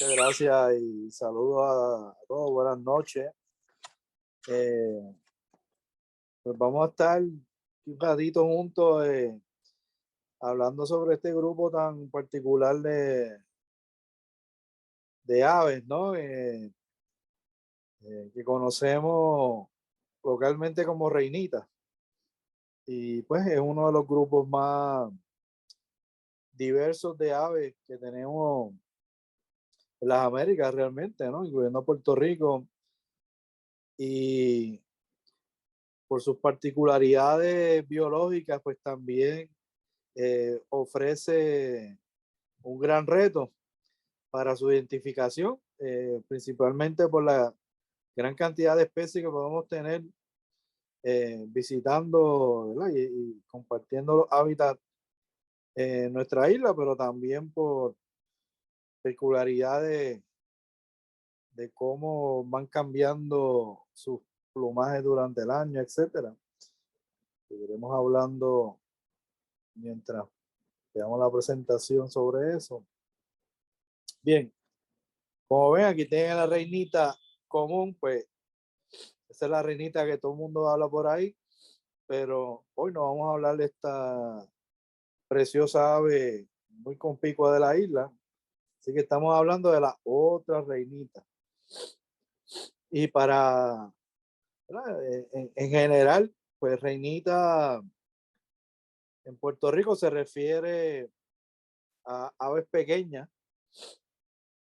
Muchas gracias y saludos a todos. Buenas noches. Eh, pues vamos a estar un ratito juntos hablando sobre este grupo tan particular de aves, ¿no? Que conocemos localmente como reinitas. Y pues es uno de los grupos más diversos de aves que tenemos en las Américas realmente, ¿no? Incluyendo Puerto Rico. Y por sus particularidades biológicas, pues también ofrece un gran reto para su identificación, principalmente por la gran cantidad de especies que podemos tener visitando, ¿verdad? Y compartiendo los hábitats en nuestra isla, pero también por peculiaridades de cómo van cambiando sus plumajes durante el año, etcétera. Seguiremos hablando mientras veamos la presentación sobre eso. Bien, como ven, aquí tienen la reinita común, pues esa es la reinita que todo el mundo habla por ahí, pero hoy no vamos a hablar de esta preciosa ave muy conspicua de la isla, así que estamos hablando de la otra reinita. Y para, en general, pues reinita en Puerto Rico se refiere a aves pequeñas.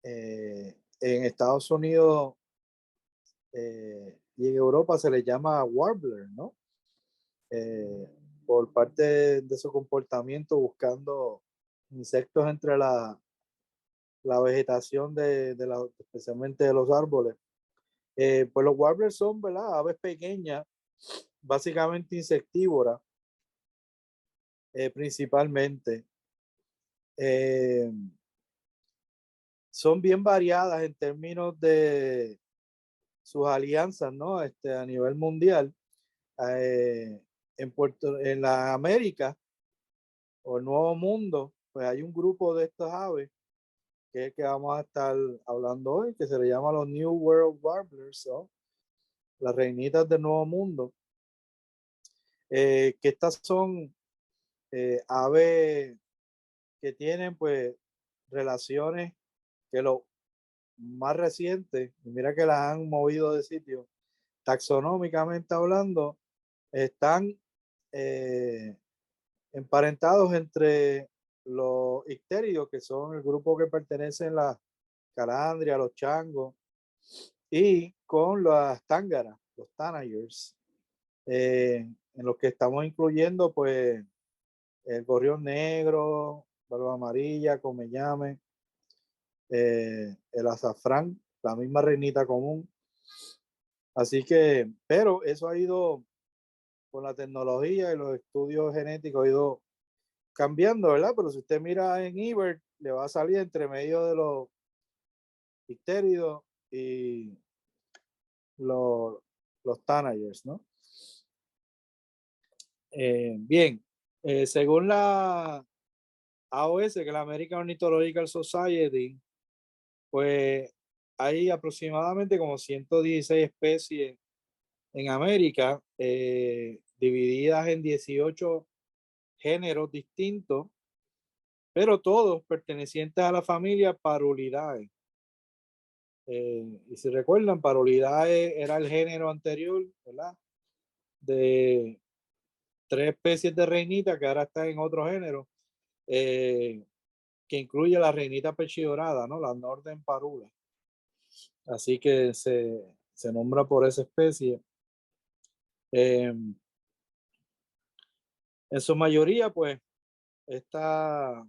En Estados Unidos y en Europa se le llama warbler, ¿no? Eh, por parte de su comportamiento buscando insectos entre la vegetación especialmente de los árboles. Pues los warblers son, ¿verdad? Aves pequeñas, básicamente insectívoras, principalmente. Eh, Son bien variadas en términos de sus alianzas, ¿no? A nivel mundial. Eh, en la América o el Nuevo Mundo, pues hay un grupo de estas aves que es el que vamos a estar hablando hoy, que se le llama los New World Warblers, ¿no? Las reinitas del Nuevo Mundo, que estas son aves que tienen pues relaciones que lo más recientes, y mira que las han movido de sitio, taxonómicamente hablando, están eh, emparentados entre los ictéridos, que son el grupo que pertenecen a las calandrias, los changos, y con las tángaras, los tanagers, en los que estamos incluyendo pues el gorrión negro, barba amarilla, comellame, el azafrán, la misma reinita común. Así que, pero eso ha ido con la tecnología y los estudios genéticos, ha ido cambiando, ¿verdad? Pero si usted mira en eBird, le va a salir entre medio de los ictéridos y los, los tanagers, ¿no? Bien, según la AOS, que es la American Ornithological Society, pues hay aproximadamente como 116 especies en América, divididas en 18 géneros distintos, pero todos pertenecientes a la familia Parulidae. Y si recuerdan, Parulidae era el género anterior, ¿verdad? De 3 especies de reinita que ahora están en otro género, que incluye la reinita pechidorada, ¿no? La Northern Parula. Así que se nombra por esa especie. En su mayoría, pues, está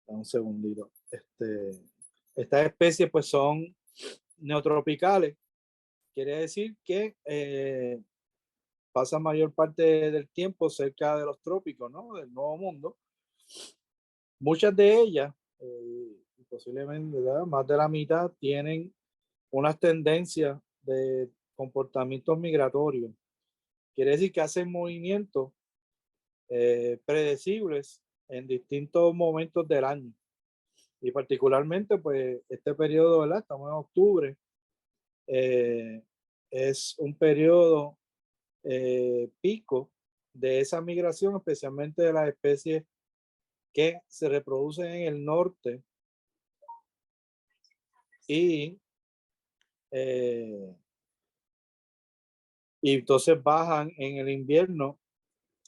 un segundito. Estas especies, pues, son neotropicales. Quiere decir que pasan mayor parte del tiempo cerca de los trópicos, ¿no? Del Nuevo Mundo. Muchas de ellas, posiblemente, ¿verdad? Más de la mitad, tienen unas tendencias de comportamientos migratorios. Quiere decir que hacen movimientos predecibles en distintos momentos del año. Y particularmente, pues, este periodo, ¿verdad? Estamos en octubre. Es un periodo pico de esa migración, especialmente de las especies que se reproducen en el norte y entonces bajan en el invierno,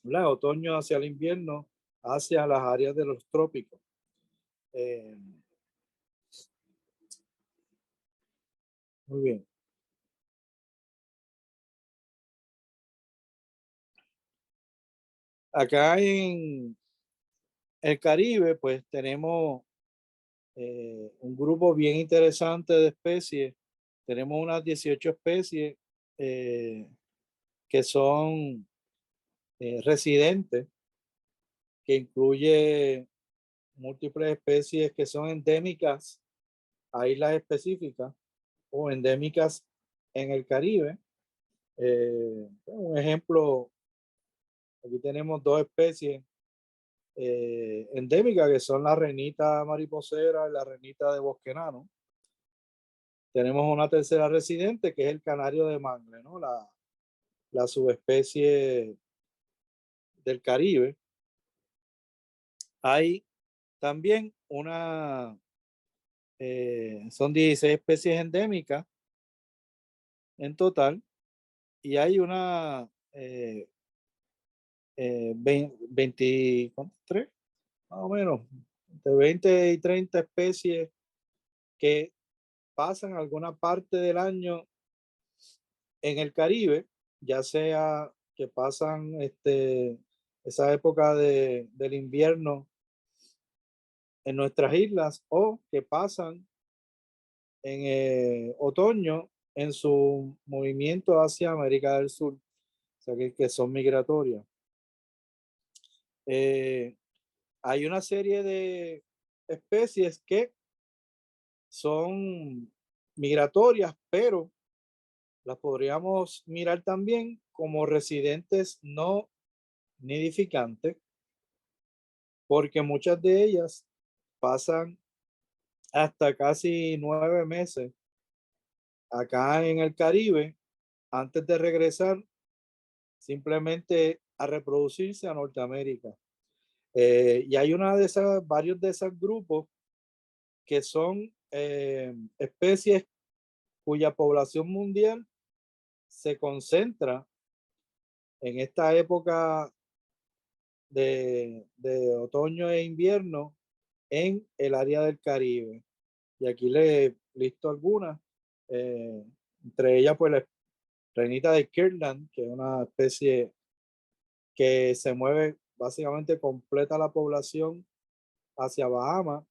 ¿verdad? Otoño hacia el invierno, hacia las áreas de los trópicos. Muy bien. Acá en el Caribe, pues tenemos un grupo bien interesante de especies. Tenemos unas 18 especies que son residentes, que incluye múltiples especies que son endémicas a islas específicas o endémicas en el Caribe. Un ejemplo, aquí tenemos dos especies endémicas que son la renita mariposera y la renita de bosque enano. Tenemos una tercera residente que es el canario de mangle, ¿no? La subespecie del Caribe. Hay también son 16 especies endémicas en total y hay una 23, más o menos, de 20 y 30 especies que pasan alguna parte del año en el Caribe, ya sea que pasan esa época del invierno en nuestras islas o que pasan en otoño en su movimiento hacia América del Sur, o sea que son migratorias. Hay una serie de especies que son migratorias, pero las podríamos mirar también como residentes no nidificantes, porque muchas de ellas pasan hasta casi 9 meses acá en el Caribe antes de regresar simplemente a reproducirse a Norteamérica. Y hay varios de esos grupos que son especies cuya población mundial se concentra en esta época de otoño e invierno en el área del Caribe. Y aquí le listo algunas, entre ellas pues la renita de Kirtland, que es una especie que se mueve básicamente completa la población hacia Bahamas.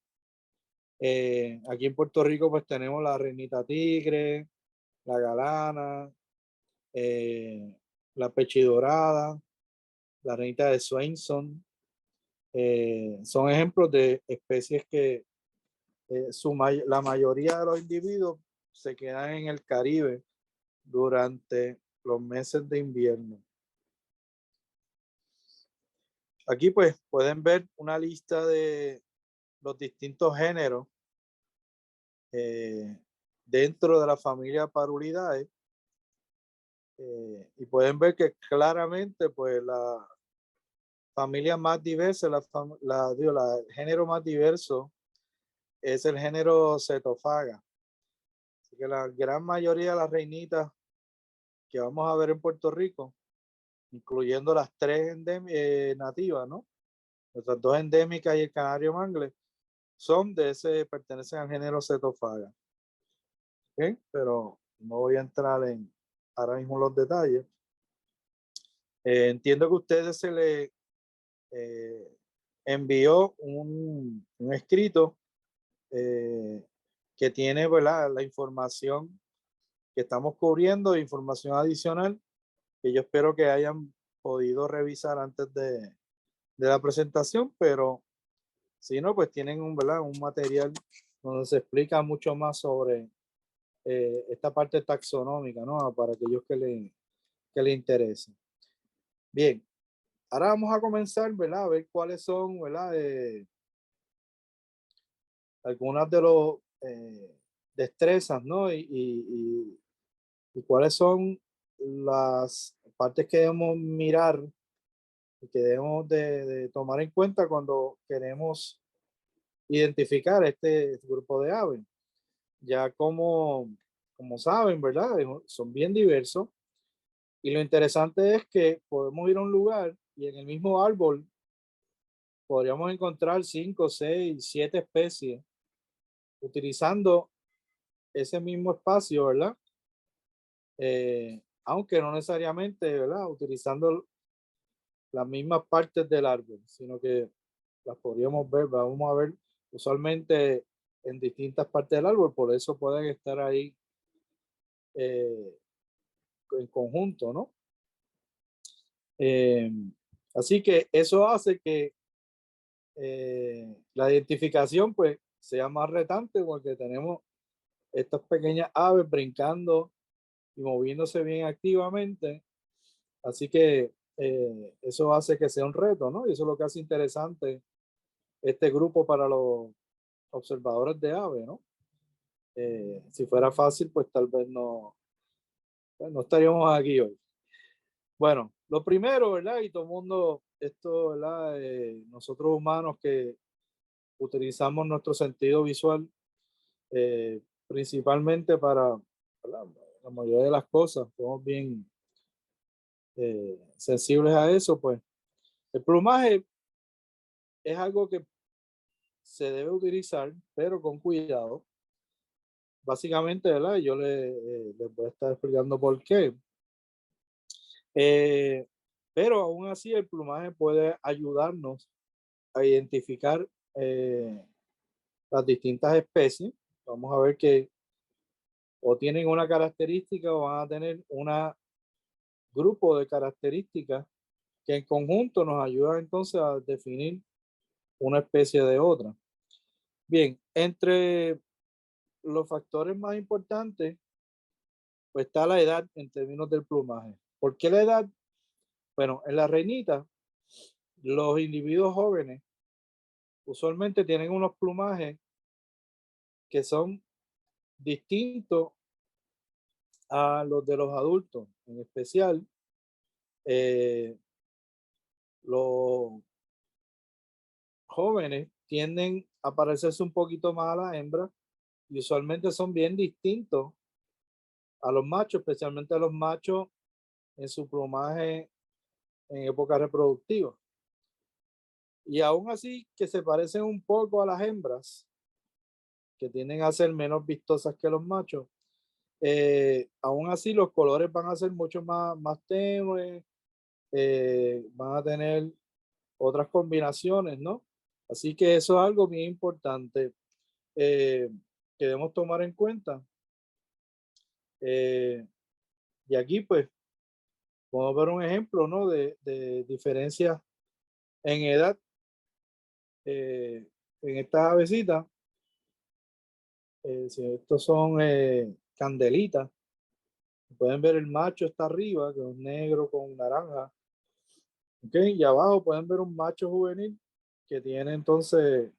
Aquí en Puerto Rico pues tenemos la renita tigre, la galana, la pechidorada, la renita de Swainson. Son ejemplos de especies que la mayoría de los individuos se quedan en el Caribe durante los meses de invierno. Aquí pues pueden ver una lista de los distintos géneros dentro de la familia Parulidae y pueden ver que claramente pues la familia más diversa, el género más diverso es el género Cetophaga. Así que la gran mayoría de las reinitas que vamos a ver en Puerto Rico, incluyendo las tres nativas, ¿no? Nuestras dos endémicas y el canario mangle, pertenecen al género Cetophaga. ¿Okay? Pero no voy a entrar ahora mismo los detalles. Entiendo que a ustedes se le envió un escrito que tiene, ¿verdad?, la información que estamos cubriendo, información adicional que yo espero que hayan podido revisar antes de la presentación, pero si no, pues tienen ¿verdad?, un material donde se explica mucho más sobre esta parte taxonómica, ¿no? Para aquellos que le interesen. Bien, ahora vamos a comenzar, ¿verdad? A ver cuáles son, ¿verdad? Algunas de los destrezas, ¿no? Y cuáles son las partes que debemos mirar y que debemos de tomar en cuenta cuando queremos identificar este grupo de aves. Ya como saben, ¿verdad? Son bien diversos. Y lo interesante es que podemos ir a un lugar y en el mismo árbol podríamos encontrar 5, 6, 7 especies utilizando ese mismo espacio, ¿verdad? Aunque no necesariamente, ¿verdad? Utilizando las mismas partes del árbol, sino que las podríamos ver, vamos a ver usualmente en distintas partes del árbol, por eso pueden estar ahí eh, en conjunto, ¿no? Eh, Así que eso hace que la identificación pues sea más retante porque tenemos estas pequeñas aves brincando y moviéndose bien activamente. Así que eso hace que sea un reto, ¿no? Y eso es lo que hace interesante este grupo para los observadores de aves, ¿no? Si fuera fácil, pues tal vez no, pues no estaríamos aquí hoy. Bueno, lo primero, ¿verdad? Y todo el mundo, esto, ¿verdad? Nosotros humanos que utilizamos nuestro sentido visual principalmente para, ¿verdad? La mayoría de las cosas, somos bien sensibles a eso, pues el plumaje es algo que se debe utilizar, pero con cuidado. Básicamente, ¿verdad? Yo les voy a estar explicando por qué. Eh, pero aún así el plumaje puede ayudarnos a identificar las distintas especies. Vamos a ver que o tienen una característica o van a tener un grupo de características que en conjunto nos ayudan entonces a definir una especie de otra. Bien, entre los factores más importantes pues está la edad en términos del plumaje. ¿Por qué la edad? Bueno, en la reinita, los individuos jóvenes usualmente tienen unos plumajes que son distintos a los de los adultos. En especial, eh, los jóvenes tienden a parecerse un poquito más a las hembras y usualmente son bien distintos a los machos, especialmente a los machos en su plumaje en época reproductiva. Y aún así que se parecen un poco a las hembras, que tienden a ser menos vistosas que los machos, aún así los colores van a ser mucho más tenues, van a tener otras combinaciones, ¿no? Así que eso es algo bien importante eh, que debemos tomar en cuenta. Eh, y aquí, pues, podemos ver un ejemplo, ¿no? De diferencias en edad en estas avecitas. Si estos son candelitas, pueden ver el macho está arriba, que es un negro con naranja. ¿Okay? Y abajo pueden ver un macho juvenil que tiene entonces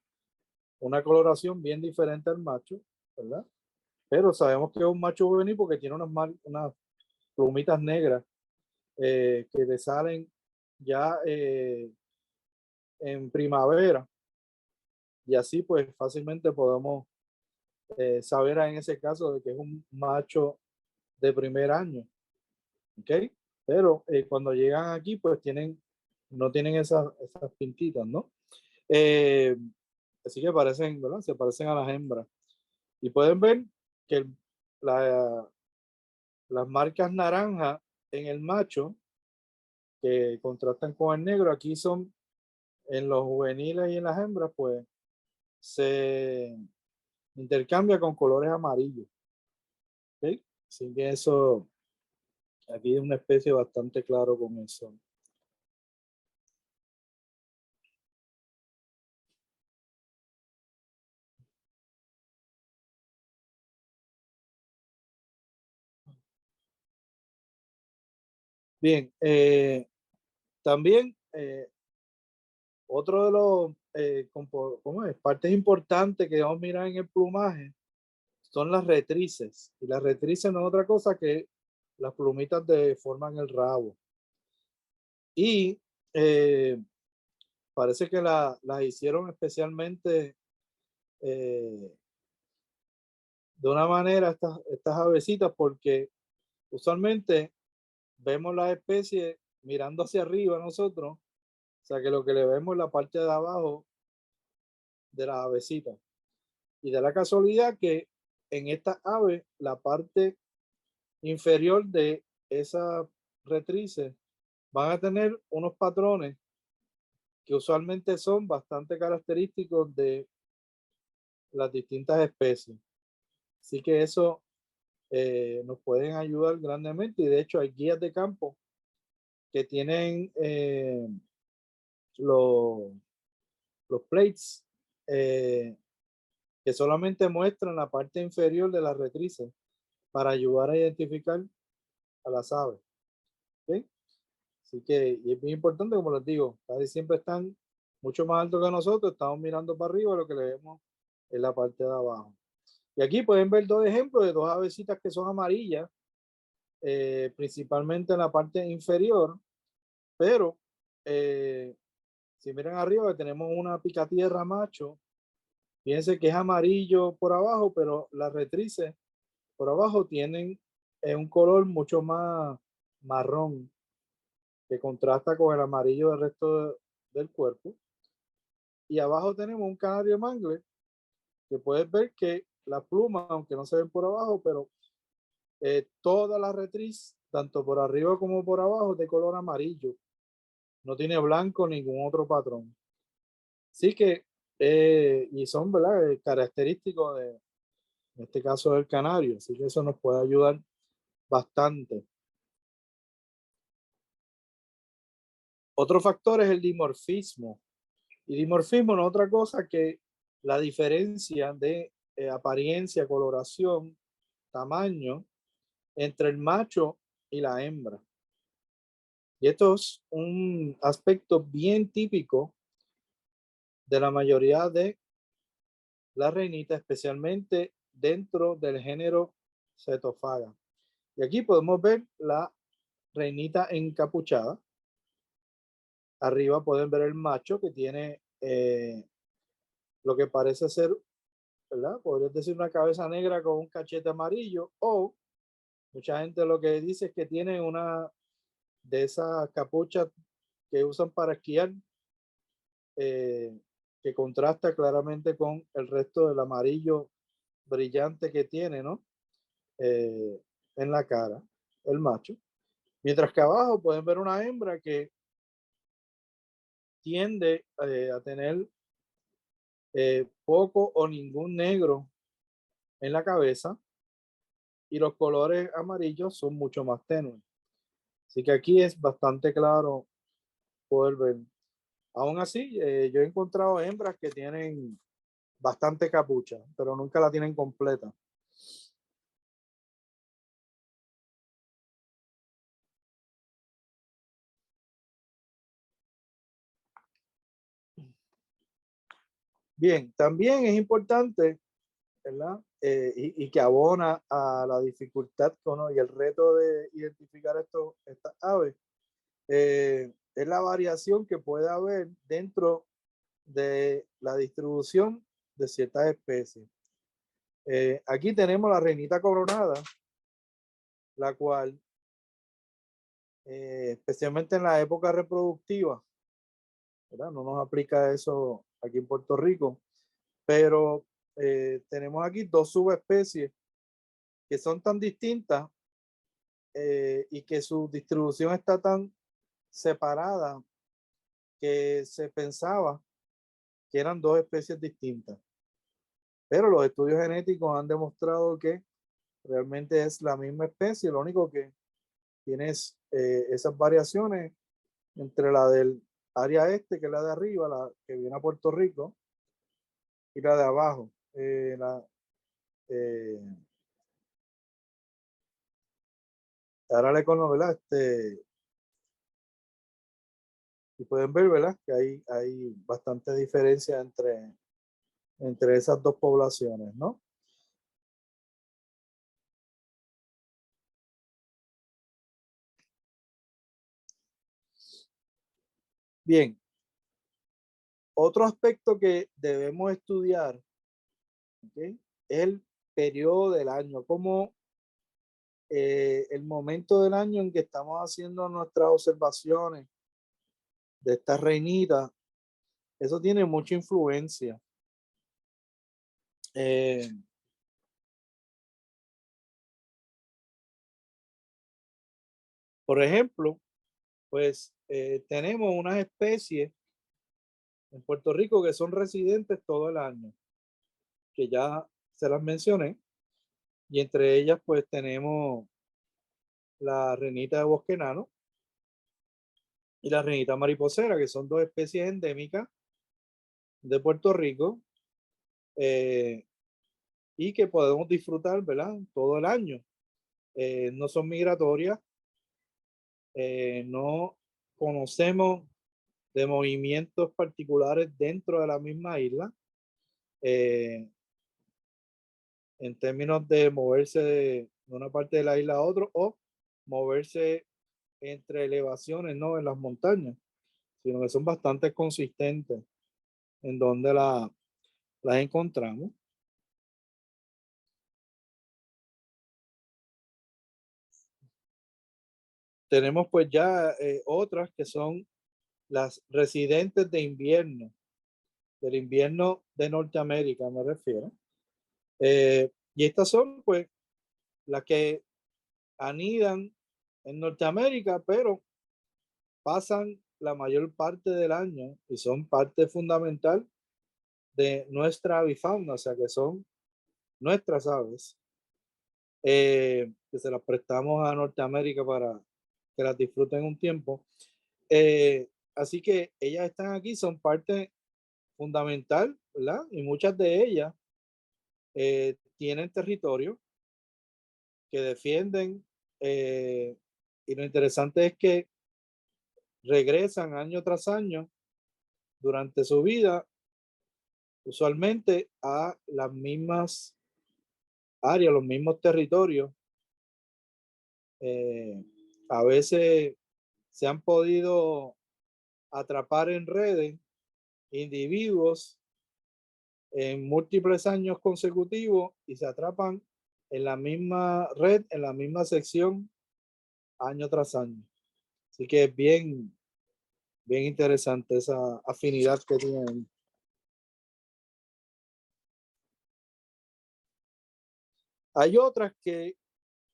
una coloración bien diferente al macho, ¿verdad? Pero sabemos que es un macho juvenil porque tiene unas plumitas negras que le salen ya en primavera y así pues fácilmente podemos saber en ese caso de que es un macho de primer año, ¿ok? Pero cuando llegan aquí pues no tienen esas pintitas, ¿no? Eh, Así que parecen, ¿verdad? Se parecen a las hembras. Y pueden ver que la, las marcas naranjas en el macho que contrastan con el negro, aquí son en los juveniles y en las hembras, pues se intercambia con colores amarillos. ¿Okay? Así que eso, aquí es una especie bastante claro con eso. Bien, También otro de los partes importantes que vamos a mirar en el plumaje son las retrices. Y las retrices no es otra cosa que las plumitas que forman el rabo. Y parece que las hicieron especialmente de una manera estas avecitas, porque usualmente vemos las especies mirando hacia arriba nosotros, o sea que lo que le vemos es la parte de abajo de las avecitas. Y da la casualidad que en esta ave, la parte inferior de esa retrices van a tener unos patrones que usualmente son bastante característicos de las distintas especies. Así que eso nos pueden ayudar grandemente, y de hecho hay guías de campo que tienen los plates que solamente muestran la parte inferior de las retrices para ayudar a identificar a las aves. ¿Okay? Así que y es bien importante, como les digo, casi siempre están mucho más altos que nosotros, estamos mirando para arriba, lo que le vemos en la parte de abajo. Y aquí pueden ver dos ejemplos de dos avecitas que son amarillas, principalmente en la parte inferior, pero si miran arriba tenemos una picatierra macho, fíjense que es amarillo por abajo, pero las retrices por abajo tienen un color mucho más marrón, que contrasta con el amarillo del resto del cuerpo. Y abajo tenemos un canario mangle, que puedes ver que la pluma, aunque no se ven por abajo, pero toda la retriz, tanto por arriba como por abajo, es de color amarillo. No tiene blanco ningún otro patrón. Así que, y son, ¿verdad? Característicos de, en este caso, del canario. Así que eso nos puede ayudar bastante. Otro factor es el dimorfismo. Y dimorfismo no es otra cosa que la diferencia de apariencia, coloración, tamaño entre el macho y la hembra. Y esto es un aspecto bien típico de la mayoría de las reinitas, especialmente dentro del género Cetophaga. Y aquí podemos ver la reinita encapuchada. Arriba pueden ver el macho que tiene lo que parece ser, ¿verdad? Podrías decir una cabeza negra con un cachete amarillo, o mucha gente lo que dice es que tiene una de esas capuchas que usan para esquiar, eh, que contrasta claramente con el resto del amarillo brillante que tiene, ¿no? En la cara, el macho. Mientras que abajo pueden ver una hembra que tiende a tener poco o ningún negro en la cabeza, y los colores amarillos son mucho más tenues. Así que aquí es bastante claro poder ver. Aún así, yo he encontrado hembras que tienen bastante capucha, pero nunca la tienen completa. Bien, también es importante, ¿verdad? Y que abona a la dificultad, ¿no? Y el reto de identificar estas aves, es la variación que puede haber dentro de la distribución de ciertas especies. Aquí tenemos la reinita coronada, la cual, especialmente en la época reproductiva, ¿verdad? No nos aplica eso aquí en Puerto Rico, pero tenemos aquí dos subespecies que son tan distintas, y que su distribución está tan separada que se pensaba que eran dos especies distintas. Pero los estudios genéticos han demostrado que realmente es la misma especie, lo único que tienes esas variaciones entre la del área este, que es la de arriba, la que viene a Puerto Rico, y la de abajo. Eh, ahora le conozco, ¿verdad? Y pueden ver, ¿verdad? Que hay bastante diferencia entre esas dos poblaciones, ¿no? Bien, otro aspecto que debemos estudiar, ¿okay? Es el periodo del año, como el momento del año en que estamos haciendo nuestras observaciones de esta reinita, eso tiene mucha influencia. Por ejemplo, pues tenemos unas especies en Puerto Rico que son residentes todo el año, que ya se las mencioné, y entre ellas pues tenemos la renita de bosque enano y la renita mariposera, que son dos especies endémicas de Puerto Rico y que podemos disfrutar, ¿verdad? Todo el año. No son migratorias, no conocemos de movimientos particulares dentro de la misma isla. En términos de moverse de una parte de la isla a otra o moverse entre elevaciones, no en las montañas, sino que son bastante consistentes en donde las encontramos. Tenemos pues ya otras que son las residentes de invierno, del invierno de Norteamérica me refiero. Y estas son pues las que anidan en Norteamérica, pero pasan la mayor parte del año y son parte fundamental de nuestra avifauna, o sea que son nuestras aves, que se las prestamos a Norteamérica para que las disfruten un tiempo. Así que ellas están aquí, son parte fundamental, ¿verdad? Y muchas de ellas tienen territorio que defienden, y lo interesante es que regresan año tras año durante su vida, usualmente a las mismas áreas, los mismos territorios. A veces se han podido atrapar en redes individuos en múltiples años consecutivos y se atrapan en la misma red, en la misma sección, año tras año. Así que es bien, bien interesante esa afinidad que tienen. Hay otras que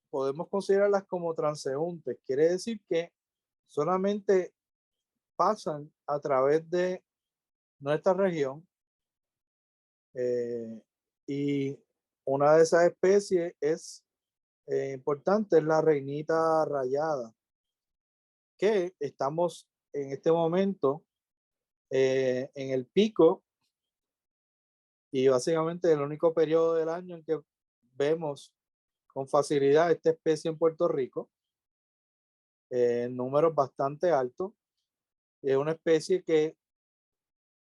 podemos considerarlas como transeúntes. Quiere decir que solamente pasan a través de nuestra región, y una de esas especies es importante, es la reinita rayada, que estamos en este momento en el pico y básicamente el único periodo del año en que vemos con facilidad esta especie en Puerto Rico, en números bastante altos. Es una especie que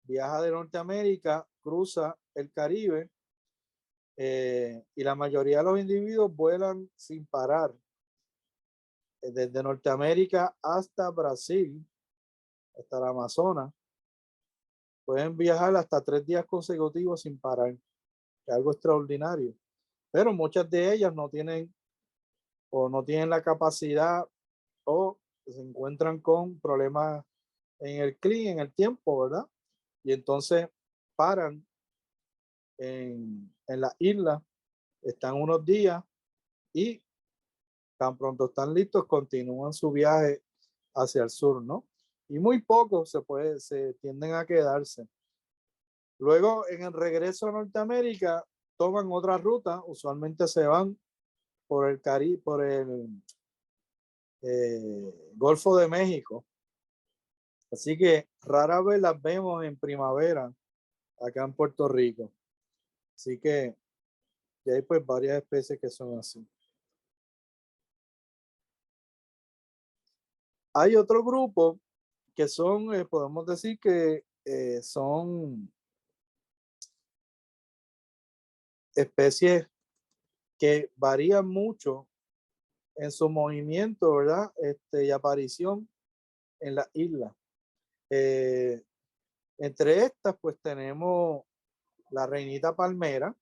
viaja de Norteamérica, cruza el Caribe, y la mayoría de los individuos vuelan sin parar desde Norteamérica hasta Brasil, hasta la Amazonas. Pueden viajar hasta 3 días consecutivos sin parar, que es algo extraordinario. Pero muchas de ellas no tienen o no tienen la capacidad o se encuentran con problemas en el clima, en el tiempo, ¿verdad? Y entonces paran en la isla, están unos días y tan pronto están listos, continúan su viaje hacia el sur, ¿no? Y muy pocos se tienden a quedarse. Luego, en el regreso a Norteamérica, toman otra ruta, usualmente se van por el Caribe, por el Golfo de México. Así que rara vez las vemos en primavera acá en Puerto Rico. Así que ya hay pues varias especies que son así. Hay otro grupo que son, podemos decir que son especies que varían mucho en su movimiento, ¿verdad? Y aparición en la isla. Entre estas, pues tenemos la reinita palmera,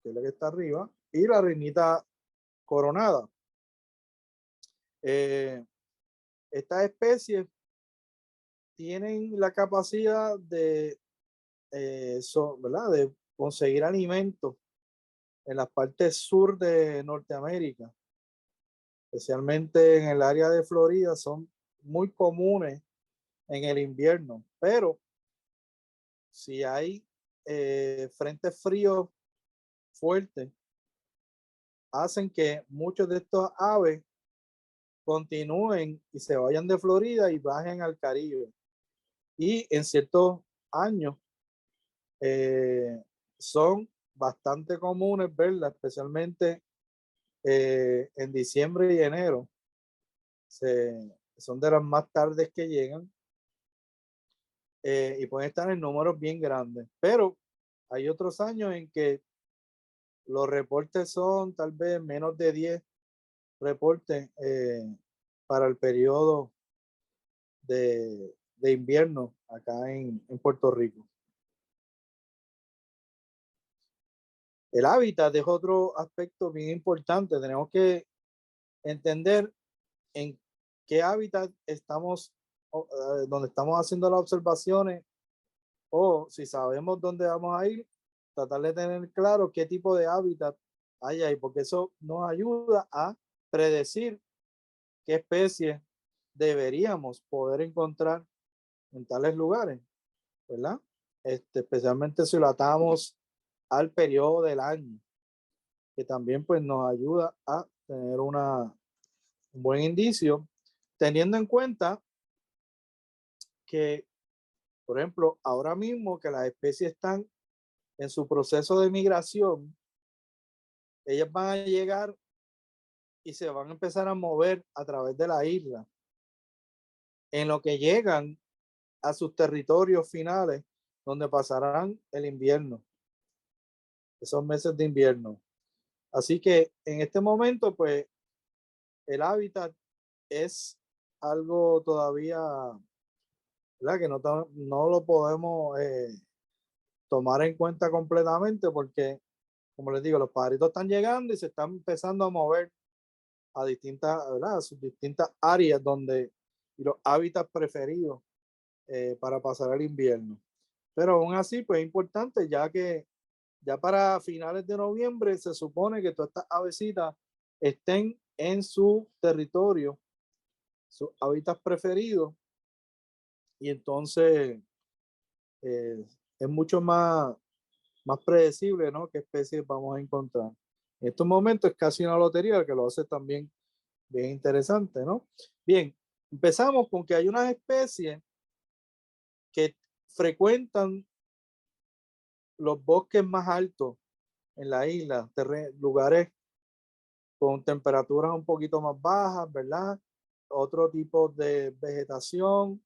que es la que está arriba, y la reinita coronada. Estas especies tienen la capacidad de, ¿verdad? De conseguir alimentos en las partes sur de Norteamérica, especialmente en el área de Florida, son muy comunes en el invierno, pero si hay frentes fríos fuertes, hacen que muchos de estos aves continúen y se vayan de Florida y bajen al Caribe. Y en ciertos años son bastante comunes verlas, especialmente en diciembre y enero. Son de las más tardes que llegan y pueden estar en números bien grandes. Pero hay otros años en que los reportes son tal vez menos de 10 reportes para el periodo de invierno acá en Puerto Rico. El hábitat es otro aspecto bien importante. Tenemos que entender en qué hábitat estamos, donde estamos haciendo las observaciones, o si sabemos dónde vamos a ir, tratar de tener claro qué tipo de hábitat hay ahí, porque eso nos ayuda a predecir qué especies deberíamos poder encontrar en tales lugares, ¿verdad? Especialmente si lo atamos al periodo del año, que también pues nos ayuda a tener un buen indicio, teniendo en cuenta que, por ejemplo, ahora mismo que las especies están en su proceso de migración, ellas van a llegar y se van a empezar a mover a través de la isla, en lo que llegan a sus territorios finales, donde pasarán el invierno, esos meses de invierno. Así que en este momento, pues, el hábitat es algo todavía, ¿verdad? Que no lo podemos tomar en cuenta completamente porque, como les digo, los pajaritos están llegando y se están empezando a mover a distintas, ¿verdad? A sus distintas áreas donde y los hábitats preferidos para pasar el invierno. Pero aún así, pues es importante, ya que ya para finales de noviembre se supone que todas estas avesitas estén en su territorio, sus hábitats preferidos, y entonces es mucho más predecible, ¿no? Qué especies vamos a encontrar. En estos momentos es casi una lotería, que lo hace también bien interesante, ¿no? Bien, empezamos con que hay unas especies que frecuentan los bosques más altos en la isla, lugares con temperaturas un poquito más bajas, ¿verdad? Otro tipo de vegetación.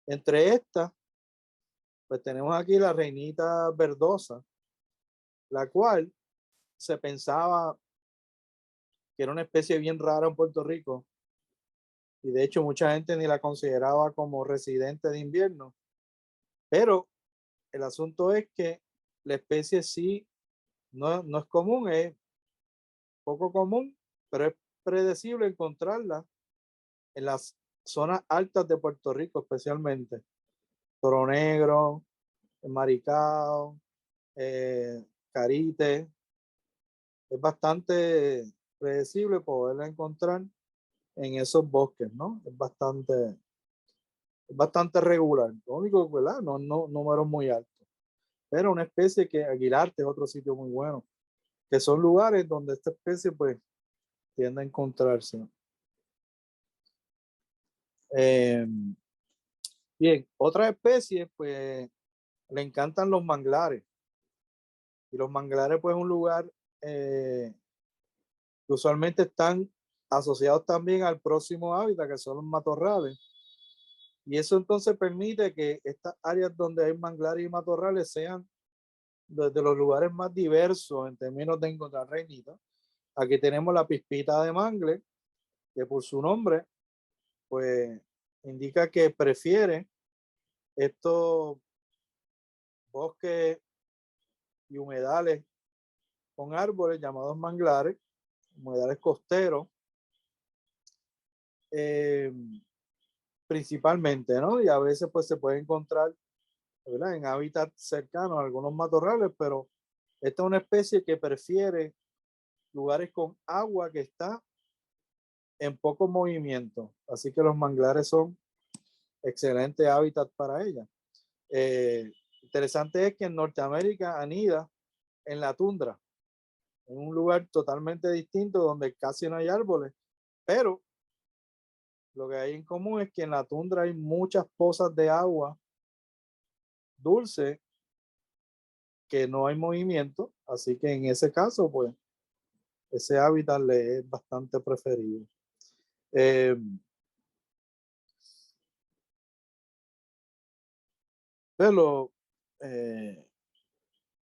Entre estas, pues tenemos aquí la reinita verdosa, la cual se pensaba que era una especie bien rara en Puerto Rico, y de hecho mucha gente ni la consideraba como residente de invierno, pero el asunto es que la especie sí no es común, es poco común, pero es predecible encontrarla en las zonas altas de Puerto Rico, especialmente Toro Negro, Maricao, Carite. Es bastante predecible poderla encontrar en esos bosques, ¿no? Es bastante regular. Lo único, ¿verdad? No números muy altos. Pero una especie que Aguilarte es otro sitio muy bueno, que son lugares donde esta especie pues tiende a encontrarse. Bien, otra especie pues le encantan los manglares. Y los manglares pues es un lugar que usualmente están asociados también al próximo hábitat, que son los matorrales. Y eso entonces permite que estas áreas donde hay manglares y matorrales sean de los lugares más diversos en términos de encontrar reinitas. Aquí tenemos la pispita de mangle, que por su nombre, pues indica que prefiere estos bosques y humedales con árboles llamados manglares, humedales costeros, principalmente, ¿no? Y a veces pues se puede encontrar, ¿verdad?, en hábitats cercanos a algunos matorrales, pero esta es una especie que prefiere lugares con agua que está en poco movimiento. Así que los manglares son excelentes hábitats para ella. Interesante es que en Norteamérica anida en la tundra, en un lugar totalmente distinto donde casi no hay árboles, pero lo que hay en común es que en la tundra hay muchas pozas de agua dulce que no hay movimiento, así que en ese caso, pues, ese hábitat le es bastante preferido. Pero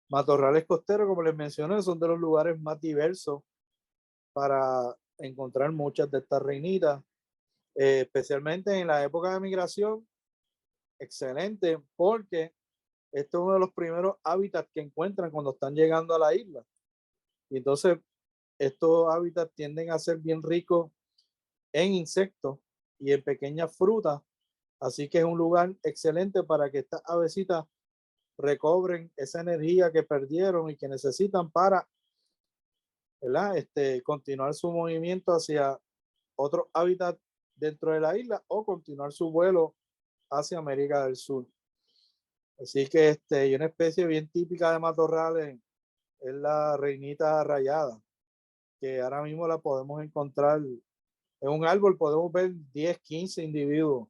matorrales costeros, como les mencioné, son de los lugares más diversos para encontrar muchas de estas reinitas, especialmente en la época de migración. Excelente, porque este es uno de los primeros hábitats que encuentran cuando están llegando a la isla. Y entonces, estos hábitats tienden a ser bien ricos en insectos y en pequeñas frutas. Así que es un lugar excelente para que estas avecitas recobren esa energía que perdieron y que necesitan para, ¿verdad?, continuar su movimiento hacia otro hábitat dentro de la isla o continuar su vuelo hacia América del Sur. Así que y una especie bien típica de matorrales es la reinita rayada, que ahora mismo la podemos encontrar en un árbol, podemos ver 10, 15 individuos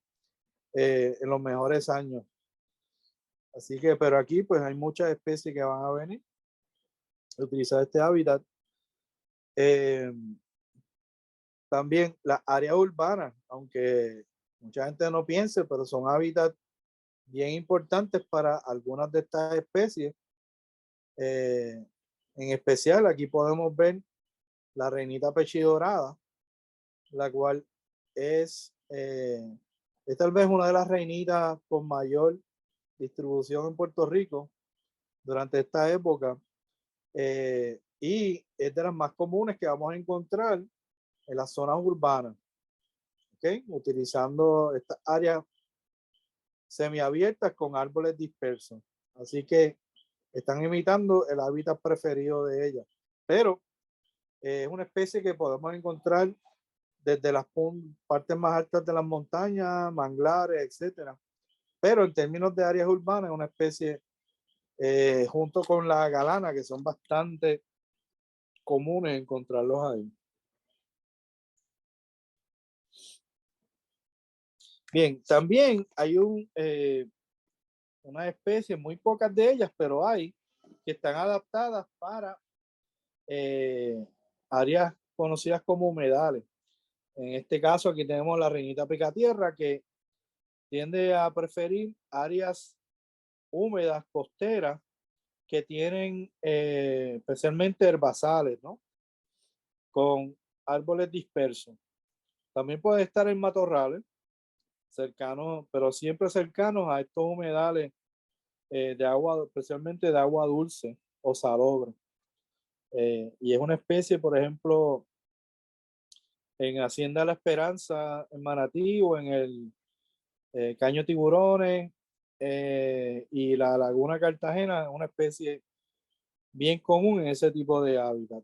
en los mejores años. Así que, pero aquí pues hay muchas especies que van a venir a utilizar este hábitat. También las áreas urbanas, aunque mucha gente no piense, pero son hábitats bien importantes para algunas de estas especies. En especial, aquí podemos ver la reinita pechidorada, la cual es tal vez una de las reinitas con mayor distribución en Puerto Rico durante esta época, y es de las más comunes que vamos a encontrar en las zonas urbanas, ¿okay?, utilizando estas áreas semiabiertas con árboles dispersos. Así que están imitando el hábitat preferido de ella. Pero es una especie que podemos encontrar desde las partes más altas de las montañas, manglares, etcétera. Pero en términos de áreas urbanas, es una especie, junto con la galana, que son bastante comunes encontrarlos ahí. Bien, también hay una especie, muy pocas de ellas, pero hay, que están adaptadas para áreas conocidas como humedales. En este caso, aquí tenemos la reinita picatierra, que tiende a preferir áreas húmedas, costeras, que tienen especialmente herbazales, ¿no?, con árboles dispersos. También puede estar en matorrales cercanos, pero siempre cercanos a estos humedales de agua, especialmente de agua dulce o salobre. Y es una especie, por ejemplo, en Hacienda La Esperanza, en Manatí, o en el Caño Tiburones y la Laguna Cartagena, una especie bien común en ese tipo de hábitat.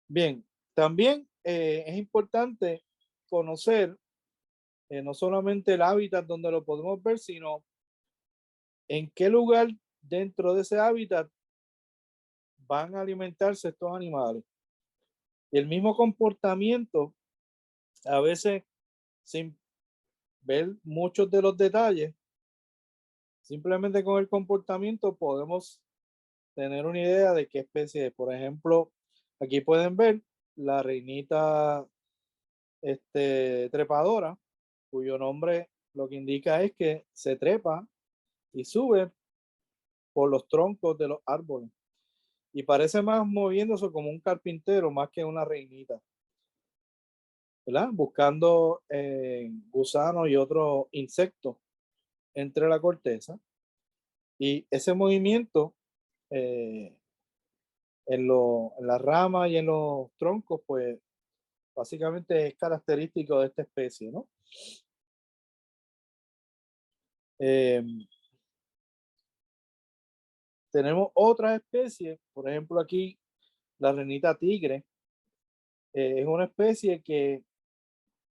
Bien, también es importante conocer no solamente el hábitat donde lo podemos ver, sino en qué lugar dentro de ese hábitat van a alimentarse estos animales. Y el mismo comportamiento, a veces sin ver muchos de los detalles, simplemente con el comportamiento podemos tener una idea de qué especie es. Por ejemplo, aquí pueden ver la reinita trepadora, cuyo nombre lo que indica es que se trepa y sube por los troncos de los árboles. Y parece más moviéndose como un carpintero más que una reinita, ¿verdad? Buscando gusanos y otros insectos entre la corteza. Y ese movimiento en las ramas y en los troncos, pues básicamente es característico de esta especie, ¿no? Eh, Tenemos otras especies, por ejemplo aquí la renita tigre, es una especie que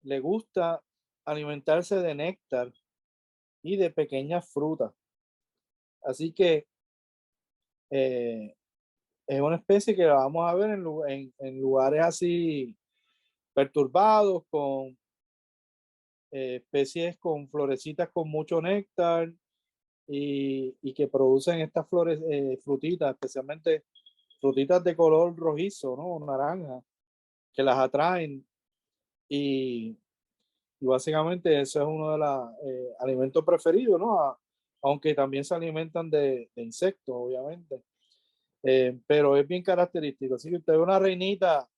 le gusta alimentarse de néctar y de pequeñas frutas. Así que eh, es una especie que la vamos a ver en lugares así perturbados, con especies con florecitas con mucho néctar y que producen estas flores, frutitas, especialmente frutitas de color rojizo, ¿no? Naranja, que las atraen y básicamente eso es uno de los alimentos preferidos, ¿no? Aunque también se alimentan de insectos, obviamente. Pero es bien característico. Así que usted ve una reinita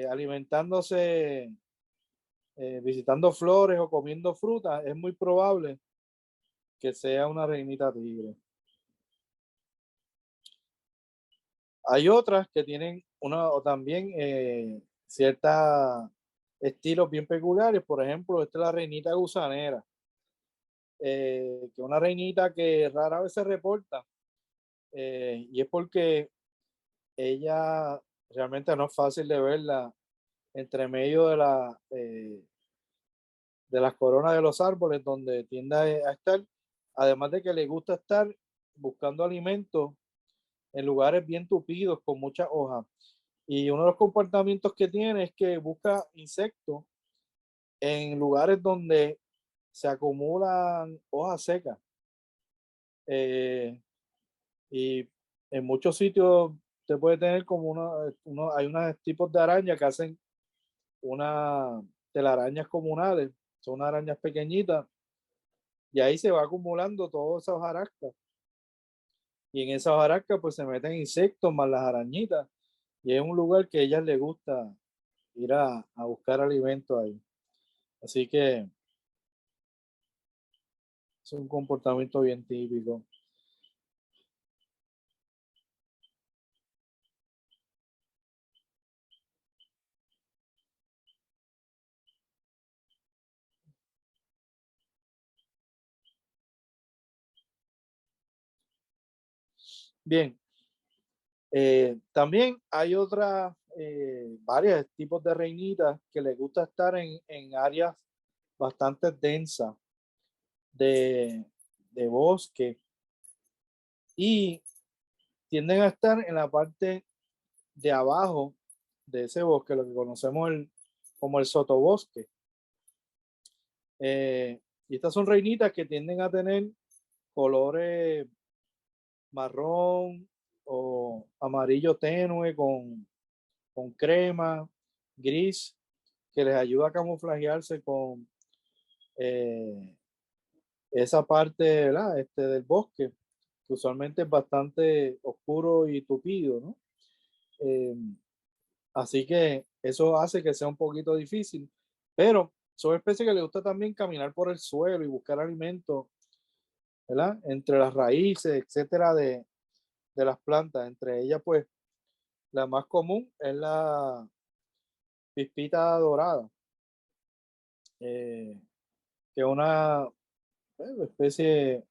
alimentándose, visitando flores o comiendo fruta, es muy probable que sea una reinita tigre. Hay otras que tienen o también ciertos estilos bien peculiares. Por ejemplo, esta es la reinita gusanera, que es una reinita que rara vez se reporta, y es porque ella realmente no es fácil de verla entre medio de las coronas de los árboles donde tiende a estar, además de que le gusta estar buscando alimentos en lugares bien tupidos con muchas hojas. Y uno de los comportamientos que tiene es que busca insectos en lugares donde se acumulan hojas secas. Y en muchos sitios te puede tener como hay unos tipos de arañas que hacen una telarañas comunales, son arañas pequeñitas, y ahí se va acumulando todas esas hojarascas. Y en esas hojarascas pues se meten insectos más las arañitas, y es un lugar que a ellas les gusta ir a buscar alimento ahí. Así que es un comportamiento bien típico. Bien, también hay varios tipos de reinitas que les gusta estar en áreas bastante densas de, de bosque y tienden a estar en la parte de abajo de ese bosque, lo que conocemos como el sotobosque. Y estas son reinitas que tienden a tener colores marrón o amarillo tenue con crema, gris, que les ayuda a camuflajearse con esa parte, ¿verdad? Del bosque, que usualmente es bastante oscuro y tupido, ¿no? Eh, Así que eso hace que sea un poquito difícil, pero son especies que les gusta también caminar por el suelo y buscar alimentos, ¿verdad? Entre las raíces, etcétera, de las plantas. Entre ellas, pues, la más común es la pispita dorada, eh, que es una especie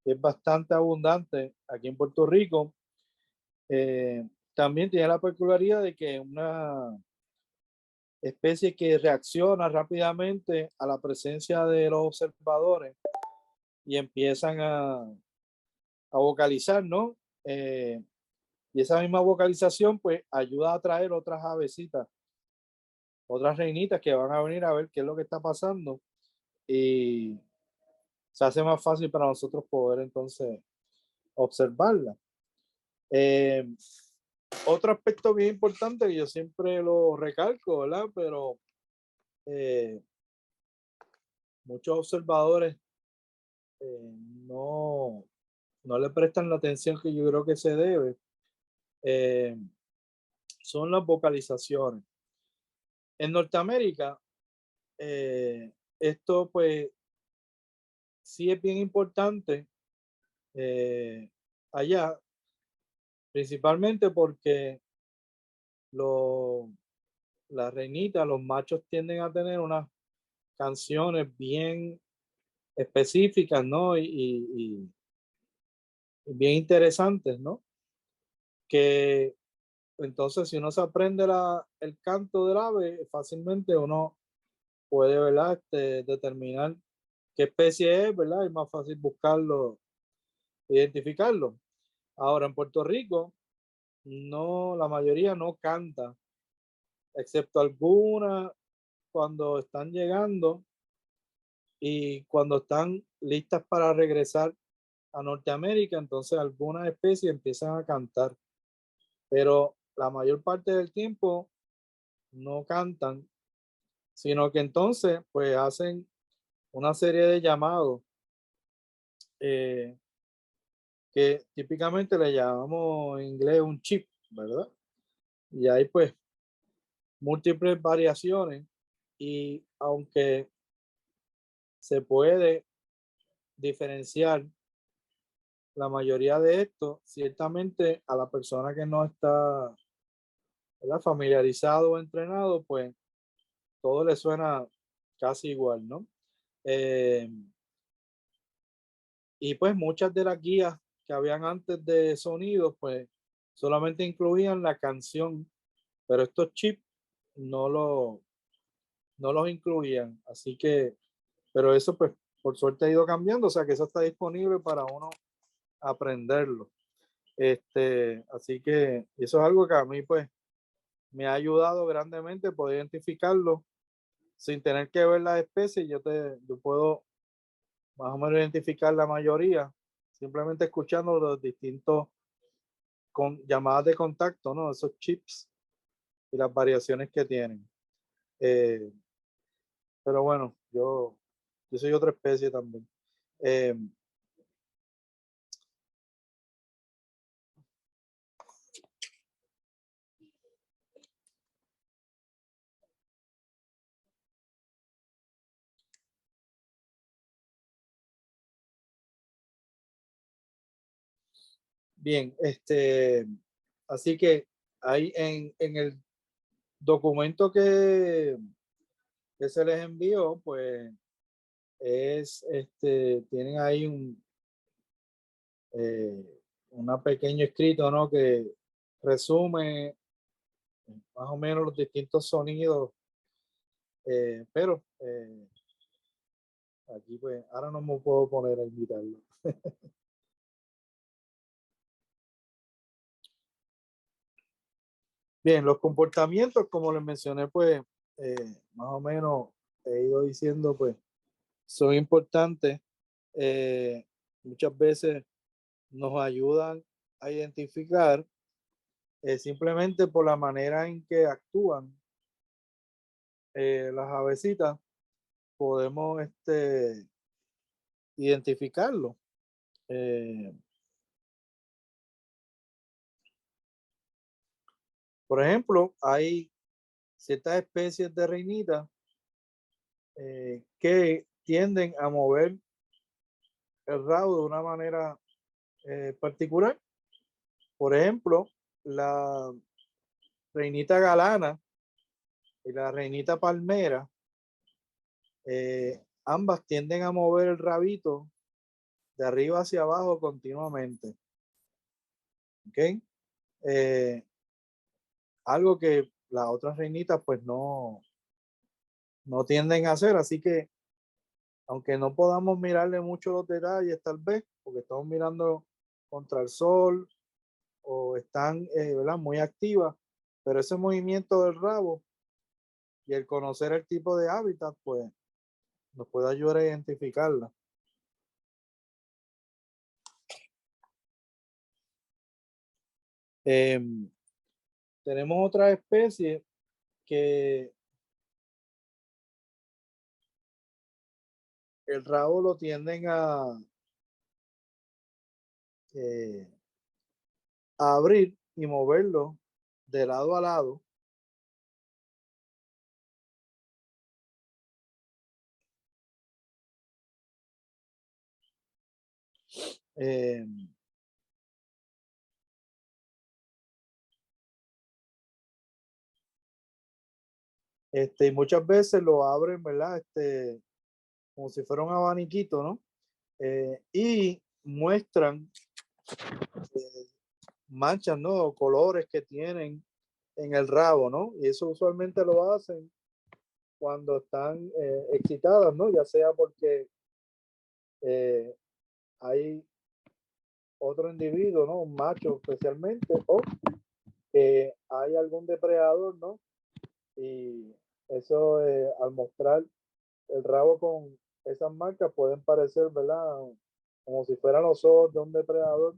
que es bastante abundante aquí en Puerto Rico. También tiene la peculiaridad de que es una especie que reacciona rápidamente a la presencia de los observadores y empiezan a vocalizar, ¿no? Y esa misma vocalización pues ayuda a atraer otras avesitas, otras reinitas que van a venir a ver qué es lo que está pasando y se hace más fácil para nosotros poder entonces observarla. Otro aspecto bien importante que yo siempre lo recalco, ¿verdad? Pero muchos observadores no, no le prestan la atención que yo creo que se debe. Son las vocalizaciones. En Norteamérica, esto pues sí es bien importante allá, principalmente porque las reinitas, los machos tienden a tener unas canciones bien específicas, ¿no? Y bien interesantes, ¿no? Que entonces si uno se aprende el canto del ave, fácilmente uno puede, ¿verdad? Determinar qué especie es, ¿verdad? Es más fácil buscarlo, identificarlo. Ahora, en Puerto Rico, no, la mayoría no canta, excepto algunas cuando están llegando y cuando están listas para regresar a Norteamérica, entonces algunas especies empiezan a cantar, pero la mayor parte del tiempo no cantan, sino que entonces pues hacen una serie de llamados eh, que típicamente le llamamos en inglés un chip, ¿verdad? Y hay pues múltiples variaciones y aunque se puede diferenciar la mayoría de esto, ciertamente a la persona que no está, ¿verdad?, familiarizado o entrenado, pues todo le suena casi igual, ¿no? Eh, y pues muchas de las guías que habían antes de sonidos, pues solamente incluían la canción, pero estos chips no, no los incluían. Así que, pero eso pues por suerte ha ido cambiando, o sea que eso está disponible para uno aprenderlo. Así que eso es algo que a mí pues me ha ayudado grandemente poder identificarlo sin tener que ver las especies. Yo puedo más o menos identificar la mayoría simplemente escuchando los distintos llamadas de contacto, ¿no? Esos chips y las variaciones que tienen. Eh, pero bueno, yo soy otra especie también. Eh, bien, así que ahí en el documento que se les envió, pues tienen ahí una pequeño escrito, ¿no? Que resume más o menos los distintos sonidos, pero aquí pues ahora no me puedo poner a invitarlo. Bien, los comportamientos, como les mencioné, pues más o menos he ido diciendo, pues son importantes. Muchas veces nos ayudan a identificar simplemente por la manera en que actúan las avecitas, podemos identificarlo. Eh, por ejemplo, hay ciertas especies de reinitas que tienden a mover el rabo de una manera particular. Por ejemplo, la reinita galana y la reinita palmera, ambas tienden a mover el rabito de arriba hacia abajo continuamente. ¿Ok? Eh, algo que las otras reinitas pues no tienden a hacer. Así que aunque no podamos mirarle mucho los detalles tal vez, porque estamos mirando contra el sol o están ¿verdad?, muy activas, pero ese movimiento del rabo y el conocer el tipo de hábitat pues nos puede ayudar a identificarla. Tenemos otras especies que el rabo lo tienden a abrir y moverlo de lado a lado. Y muchas veces lo abren, ¿verdad? Como si fuera un abaniquito, ¿no? Y muestran manchas, ¿no? O colores que tienen en el rabo, ¿no? Y eso usualmente lo hacen cuando están excitadas, ¿no? Ya sea porque hay otro individuo, ¿no? Un macho especialmente, o que hay algún depredador, ¿no? Y eso al mostrar el rabo con esas marcas pueden parecer, ¿verdad? Como si fueran los ojos de un depredador,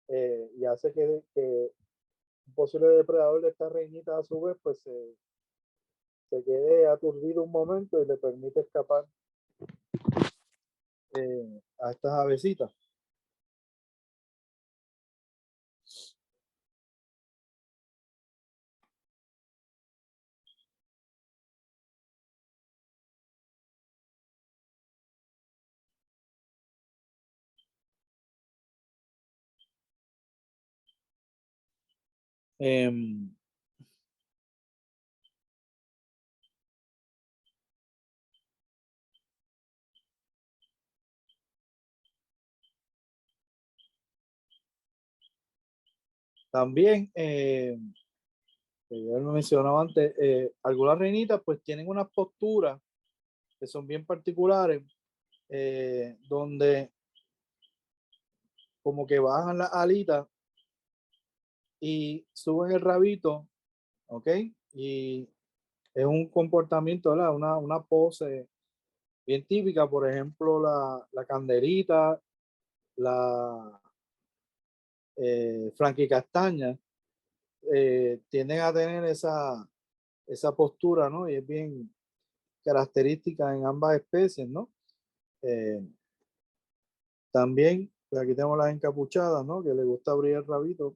y hace que un posible depredador de esta reinita a su vez pues se quede aturdido un momento y le permite escapar a estas avecitas. Em, También, yo lo mencionaba antes, algunas reinitas pues tienen unas posturas que son bien particulares, donde como que bajan las alitas y suben el rabito, ¿ok? Y es un comportamiento, ¿verdad? Una pose bien típica, por ejemplo, la canderita, la franquicastaña, tienden a tener esa postura, ¿no? Y es bien característica en ambas especies, ¿no? Eh, También, pues aquí tenemos las encapuchadas, ¿no? Que le gusta abrir el rabito.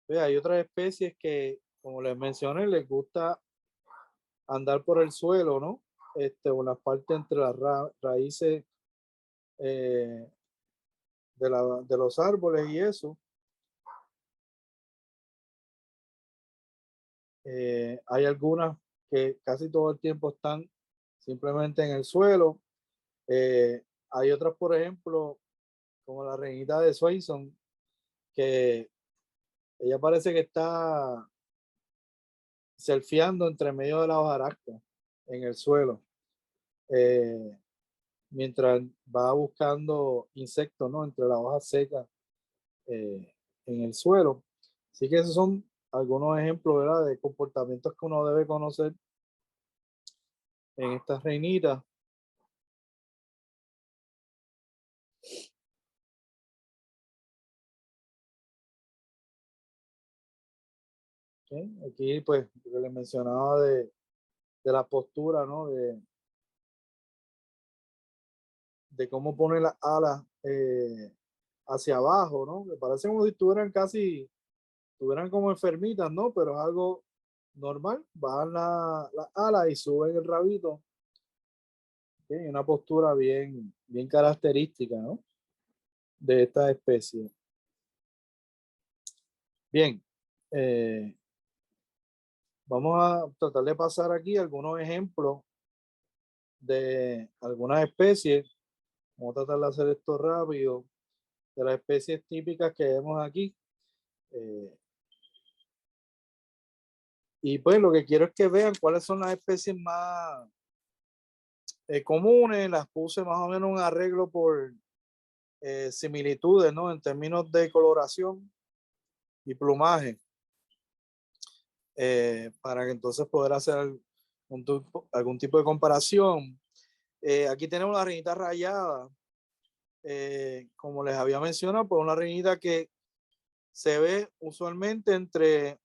Pues hay otras especies que, como les mencioné, les gusta andar por el suelo, ¿no? O la parte entre las raíces eh, de los árboles y eso. Hay algunas que casi todo el tiempo están simplemente en el suelo. Eh, Hay otras, por ejemplo, como la reinita de Swainson, que ella parece que está surfeando entre medio de la hojarasca en el suelo, eh, mientras va buscando insectos, ¿no? Entre las hojas secas en el suelo. Así que esos son algunos ejemplos, ¿verdad? De comportamientos que uno debe conocer en estas reinitas. ¿Okay? Aquí, pues, lo que les mencionaba de la postura, ¿no? De cómo pone las alas hacia abajo, ¿no? Me parece como si estuvieran como enfermitas, ¿no? Pero es algo normal, bajan las alas y suben el rabito. ¿Okay? Una postura bien característica, ¿no? De esta especie. Bien, vamos a tratar de pasar aquí algunos ejemplos de algunas especies. Vamos a tratar de hacer esto rápido. De las especies típicas que vemos aquí. Y pues lo que quiero es que vean cuáles son las especies más comunes. Las puse más o menos un arreglo por similitudes, ¿no? En términos de coloración y plumaje. para que entonces poder hacer algún tipo de comparación. Aquí tenemos la reinita rayada, como les había mencionado, pues una reinita que se ve usualmente entre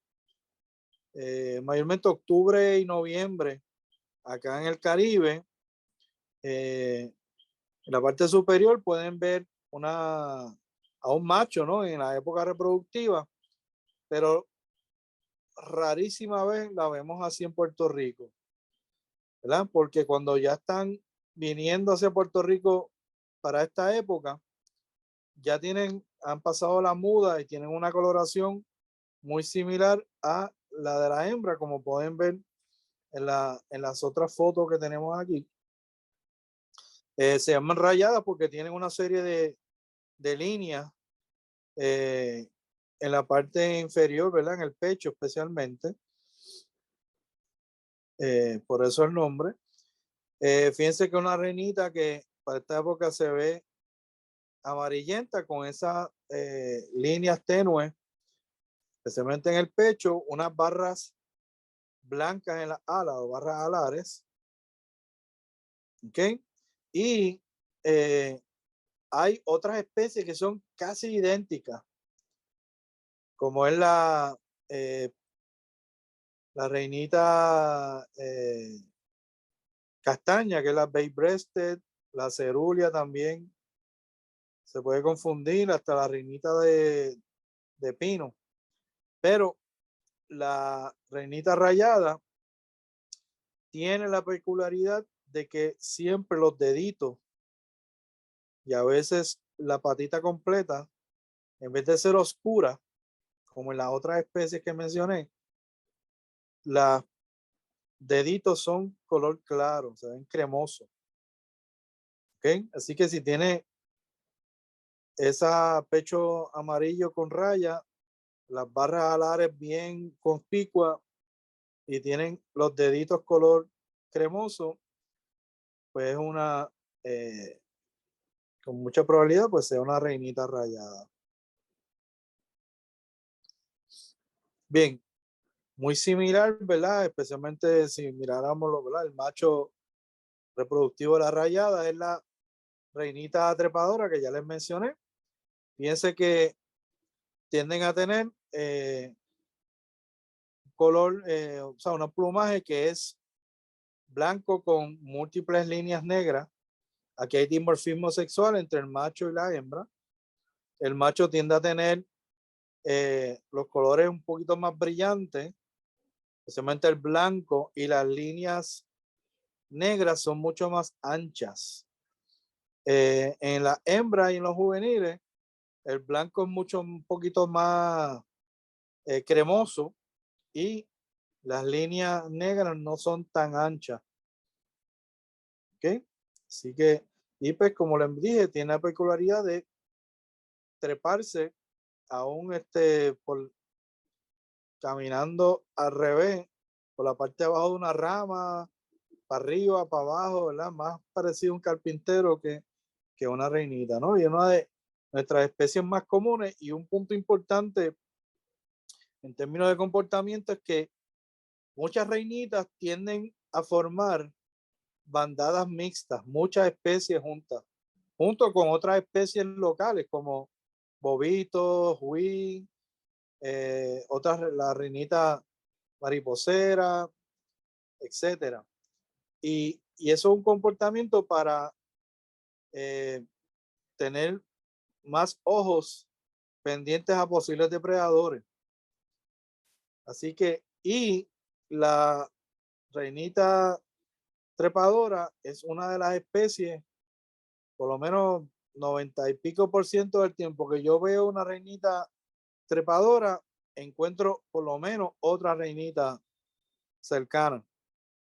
mayormente octubre y noviembre acá en el Caribe. En la parte superior pueden ver a un macho, ¿no? En la época reproductiva, pero rarísima vez la vemos así en Puerto Rico, ¿verdad? Porque cuando ya están viniendo hacia Puerto Rico para esta época, ya han pasado la muda y tienen una coloración muy similar a la de la hembra, como pueden ver en las otras fotos que tenemos aquí. Se llaman rayadas porque tienen una serie de líneas en la parte inferior, ¿verdad? En el pecho especialmente. Por eso el nombre. Fíjense que una reinita que para esta época se ve amarillenta con esas líneas tenues, especialmente en el pecho, unas barras blancas en las alas o barras alares. ¿Ok? Y hay otras especies que son casi idénticas, como es la reinita castaña, que es la bay breasted, la cerulia también. Se puede confundir hasta la reinita de pino. Pero la reinita rayada tiene la peculiaridad de que siempre los deditos y a veces la patita completa, en vez de ser oscura, como en las otras especies que mencioné, los deditos son color claro, se ven cremosos. ¿Okay? Así que si tiene ese pecho amarillo con raya, las barras alares bien conspicuas y tienen los deditos color cremoso, pues es con mucha probabilidad, pues sea una reinita rayada. Bien, muy similar, ¿verdad? Especialmente si miráramos, ¿verdad? El macho reproductivo de la rayada es la reinita trepadora que ya les mencioné. Fíjense que tienden a tener color, o sea, un plumaje que es blanco con múltiples líneas negras. Aquí hay dimorfismo sexual entre el macho y la hembra. El macho tiende a tener los colores un poquito más brillantes, especialmente el blanco, y las líneas negras son mucho más anchas. En la hembra y en los juveniles, el blanco es un poquito más cremoso y las líneas negras no son tan anchas. ¿Ok? Así que, y pues como les dije, tiene la peculiaridad de treparse aún caminando al revés, por la parte de abajo de una rama, para arriba, para abajo, ¿verdad? Más parecido a un carpintero que una reinita, ¿no? Y una de nuestras especies más comunes, y un punto importante en términos de comportamiento es que muchas reinitas tienden a formar bandadas mixtas, muchas especies juntas, junto con otras especies locales como bovitos, huí, otras, la reinita mariposera, etcétera. Y eso es un comportamiento para tener más ojos pendientes a posibles depredadores. Así que, y la reinita trepadora es una de las especies, por lo menos 90 y pico % del tiempo que yo veo una reinita trepadora, encuentro por lo menos otra reinita cercana.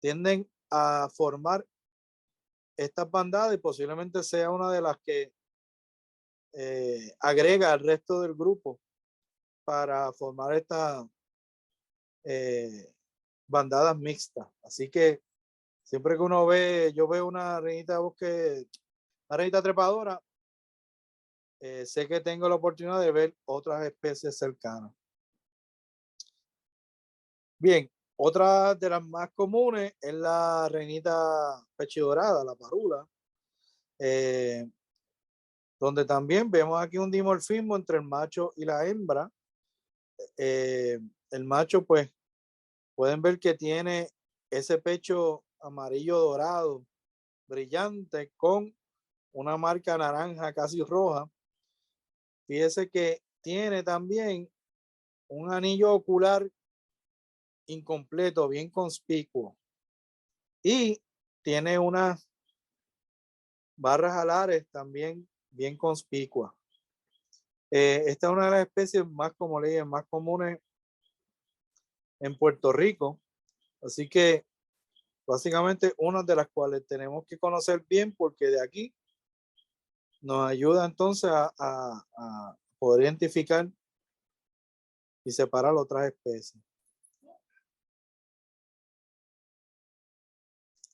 Tienden a formar estas bandadas y posiblemente sea una de las que agrega al resto del grupo para formar estas bandadas mixtas. Así que siempre que yo veo una reinita bosque, una reinita trepadora, sé que tengo la oportunidad de ver otras especies cercanas. Bien, otra de las más comunes es la reinita pechidorada, la parula, eh, donde también vemos aquí un dimorfismo entre el macho y la hembra. El macho, pues, pueden ver que tiene ese pecho amarillo dorado, brillante, con una marca naranja casi roja. Fíjese que tiene también un anillo ocular incompleto, bien conspicuo. Y tiene unas barras alares también bien conspicuas. Esta es una de las especies más, como le dije, más comunes en Puerto Rico. Así que básicamente una de las cuales tenemos que conocer bien porque de aquí nos ayuda entonces a poder identificar y separar otras especies.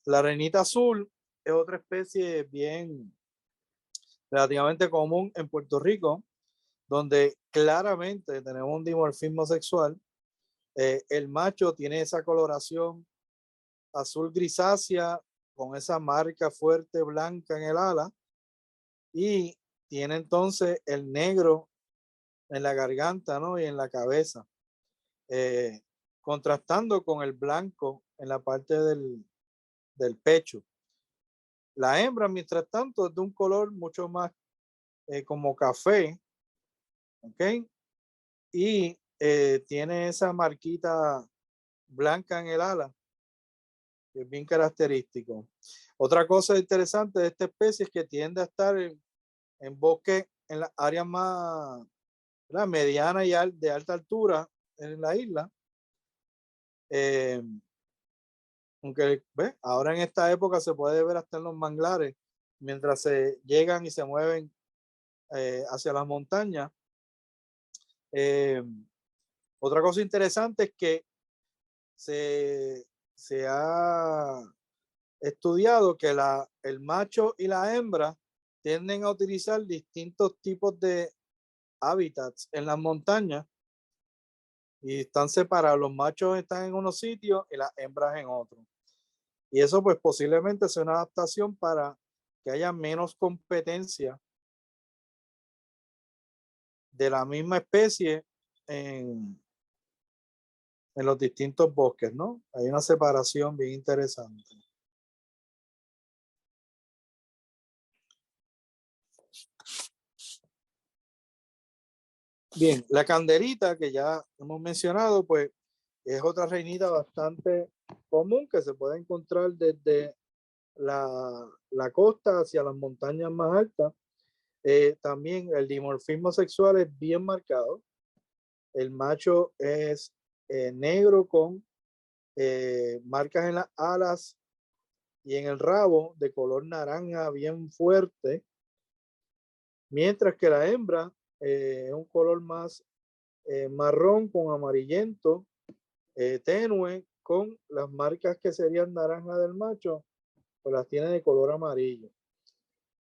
La reinita azul es otra especie bien relativamente común en Puerto Rico, donde claramente tenemos un dimorfismo sexual. El macho tiene esa coloración azul grisácea con esa marca fuerte blanca en el ala y tiene entonces el negro en la garganta, ¿no? Y en la cabeza, eh, contrastando con el blanco en la parte del pecho. La hembra, mientras tanto, es de un color mucho más como café, ¿ok? Y tiene esa marquita blanca en el ala, que es bien característico. Otra cosa interesante de esta especie es que tiende a estar en bosque en las áreas más medianas y de alta altura en la isla. Aunque ahora en esta época se puede ver hasta en los manglares, mientras se llegan y se mueven hacia las montañas. Otra cosa interesante es que se ha estudiado que el macho y la hembra tienden a utilizar distintos tipos de hábitats en las montañas y están separados. Los machos están en unos sitios y las hembras en otros. Y eso pues posiblemente sea una adaptación para que haya menos competencia de la misma especie en los distintos bosques, ¿no? Hay una separación bien interesante. Bien, la canderita que ya hemos mencionado, pues es otra reinita bastante común que se puede encontrar desde la costa hacia las montañas más altas. También el dimorfismo sexual es bien marcado. El macho es negro con marcas en las alas y en el rabo de color naranja bien fuerte, mientras que la hembra es un color más marrón con amarillento, tenue, con las marcas que serían naranja del macho, pues las tiene de color amarillo.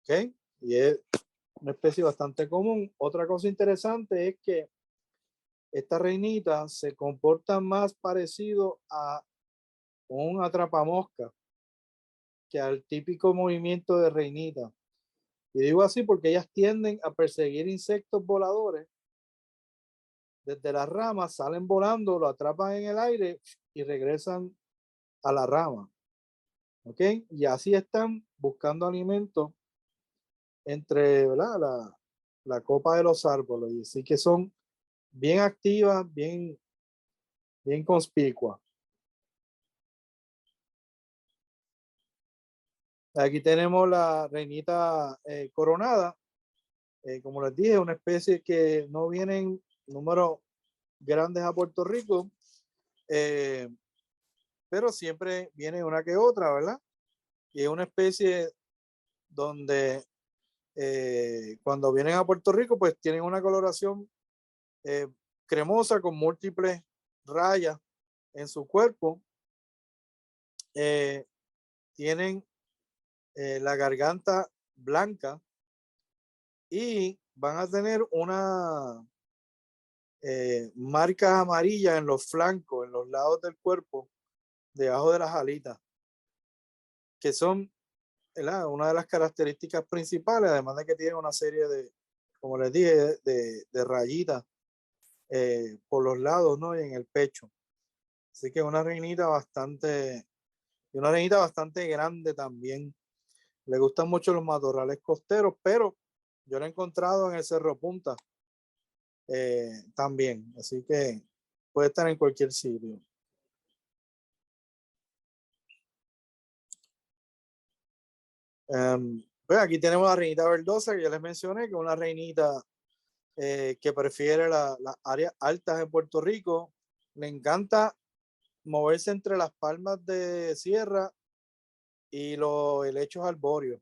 ¿Ok? Y es una especie bastante común. Otra cosa interesante es que esta reinita se comporta más parecido a un atrapamosca que al típico movimiento de reinita. Y digo así porque ellas tienden a perseguir insectos voladores desde las ramas, salen volando, lo atrapan en el aire y regresan a la rama. ¿Ok? Y así están buscando alimento entre, ¿verdad? La copa de los árboles. Y así que son bien activas, bien conspicuas. Aquí tenemos la reinita coronada. Como les dije, una especie que no vienen números grandes a Puerto Rico, pero siempre viene una que otra, ¿verdad? Y es una especie donde cuando vienen a Puerto Rico, pues tienen una coloración eh, cremosa con múltiples rayas en su cuerpo. Tienen la garganta blanca y van a tener marcas amarillas en los flancos, en los lados del cuerpo, debajo de las alitas, que son, ¿verdad?, una de las características principales, además de que tiene una serie de, como les dije, de rayitas por los lados, ¿no?, y en el pecho. Así que una reinita bastante grande también. Le gustan mucho los matorrales costeros, pero yo la he encontrado en el Cerro Punta también. Así que puede estar en cualquier sitio. Pues aquí tenemos la reinita verdosa que ya les mencioné, que es una reinita que prefiere las áreas altas de Puerto Rico. Le encanta moverse entre las palmas de sierra y los helechos arbóreos.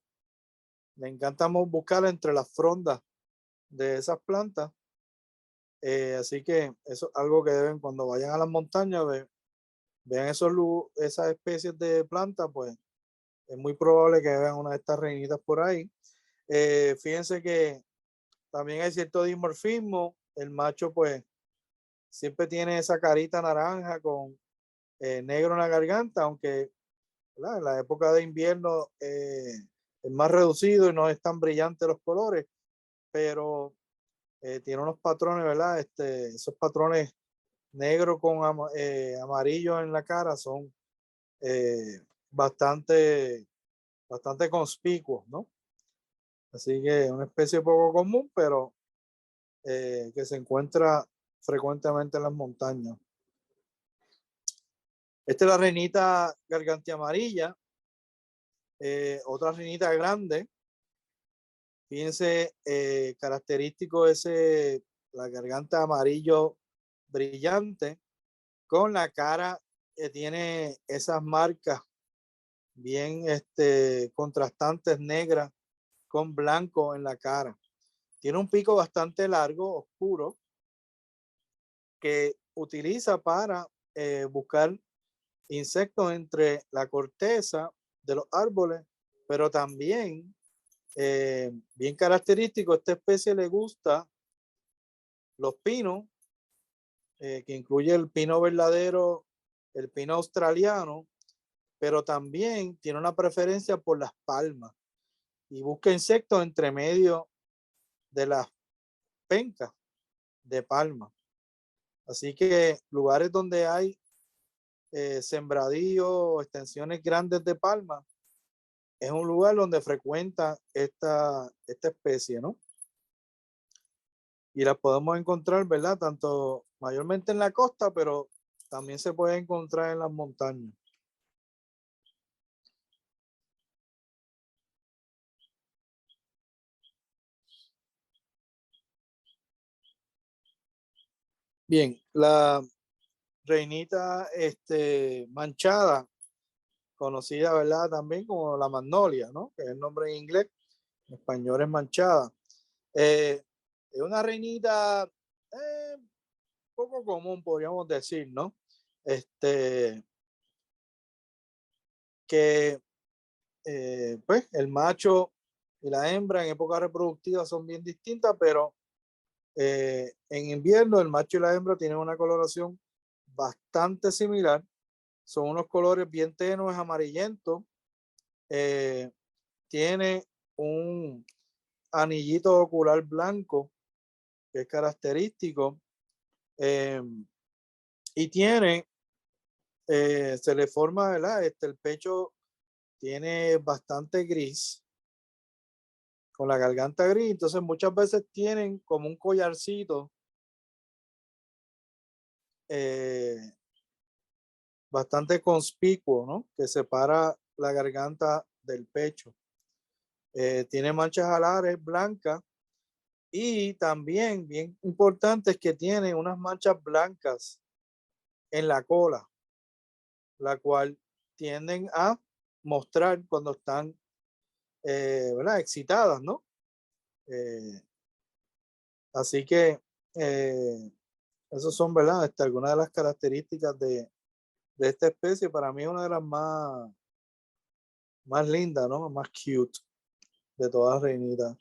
Le encanta buscarla entre las frondas de esas plantas. Así que eso es algo que deben, cuando vayan a las montañas, vean esas especies de plantas, pues es muy probable que vean una de estas reinitas por ahí. Fíjense que también hay cierto dimorfismo. El macho, pues, siempre tiene esa carita naranja con negro en la garganta, aunque, ¿verdad?, en la época de invierno es más reducido y no es tan brillante los colores, pero tiene unos patrones, ¿verdad? Esos patrones negro con amarillo en la cara son bastante conspicuos, ¿no? Así que una especie poco común, pero que se encuentra frecuentemente en las montañas. Esta es la reinita garganta amarilla, otra reinita grande. Fíjense, característico la garganta amarillo brillante, con la cara que tiene esas marcas bien contrastantes, negras con blanco en la cara. Tiene un pico bastante largo, oscuro, que utiliza para buscar insectos entre la corteza de los árboles, pero también, bien característico, esta especie le gusta los pinos, que incluye el pino verdadero, el pino australiano, pero también tiene una preferencia por las palmas y busca insectos entre medio de las pencas de palma. Así que lugares donde hay sembradíos, extensiones grandes de palma, es un lugar donde frecuenta esta especie, ¿no? Y la podemos encontrar, ¿verdad?, tanto mayormente en la costa, pero también se puede encontrar en las montañas. Bien, la reinita manchada, conocida, ¿verdad?, también como la magnolia, ¿no?, que es el nombre en inglés, en español es manchada. Es una reinita poco común, podríamos decir, ¿no? Que pues el macho y la hembra en época reproductiva son bien distintas, pero en invierno el macho y la hembra tienen una coloración bastante similar. Son unos colores bien tenues, amarillentos. Tiene un anillito ocular blanco que es característico, y tiene, se le forma, ¿verdad? El pecho tiene bastante gris, con la garganta gris, entonces muchas veces tienen como un collarcito eh, bastante conspicuo, ¿no?, que separa la garganta del pecho. Tiene manchas alares blancas y también, bien importante, es que tiene unas manchas blancas en la cola, la cual tienden a mostrar cuando están, ¿verdad?, excitadas, ¿no? Eh, así que esos son, ¿verdad?, algunas de las características de esta especie. Para mí es una de las más lindas, ¿no?, más cute de todas las reinitas.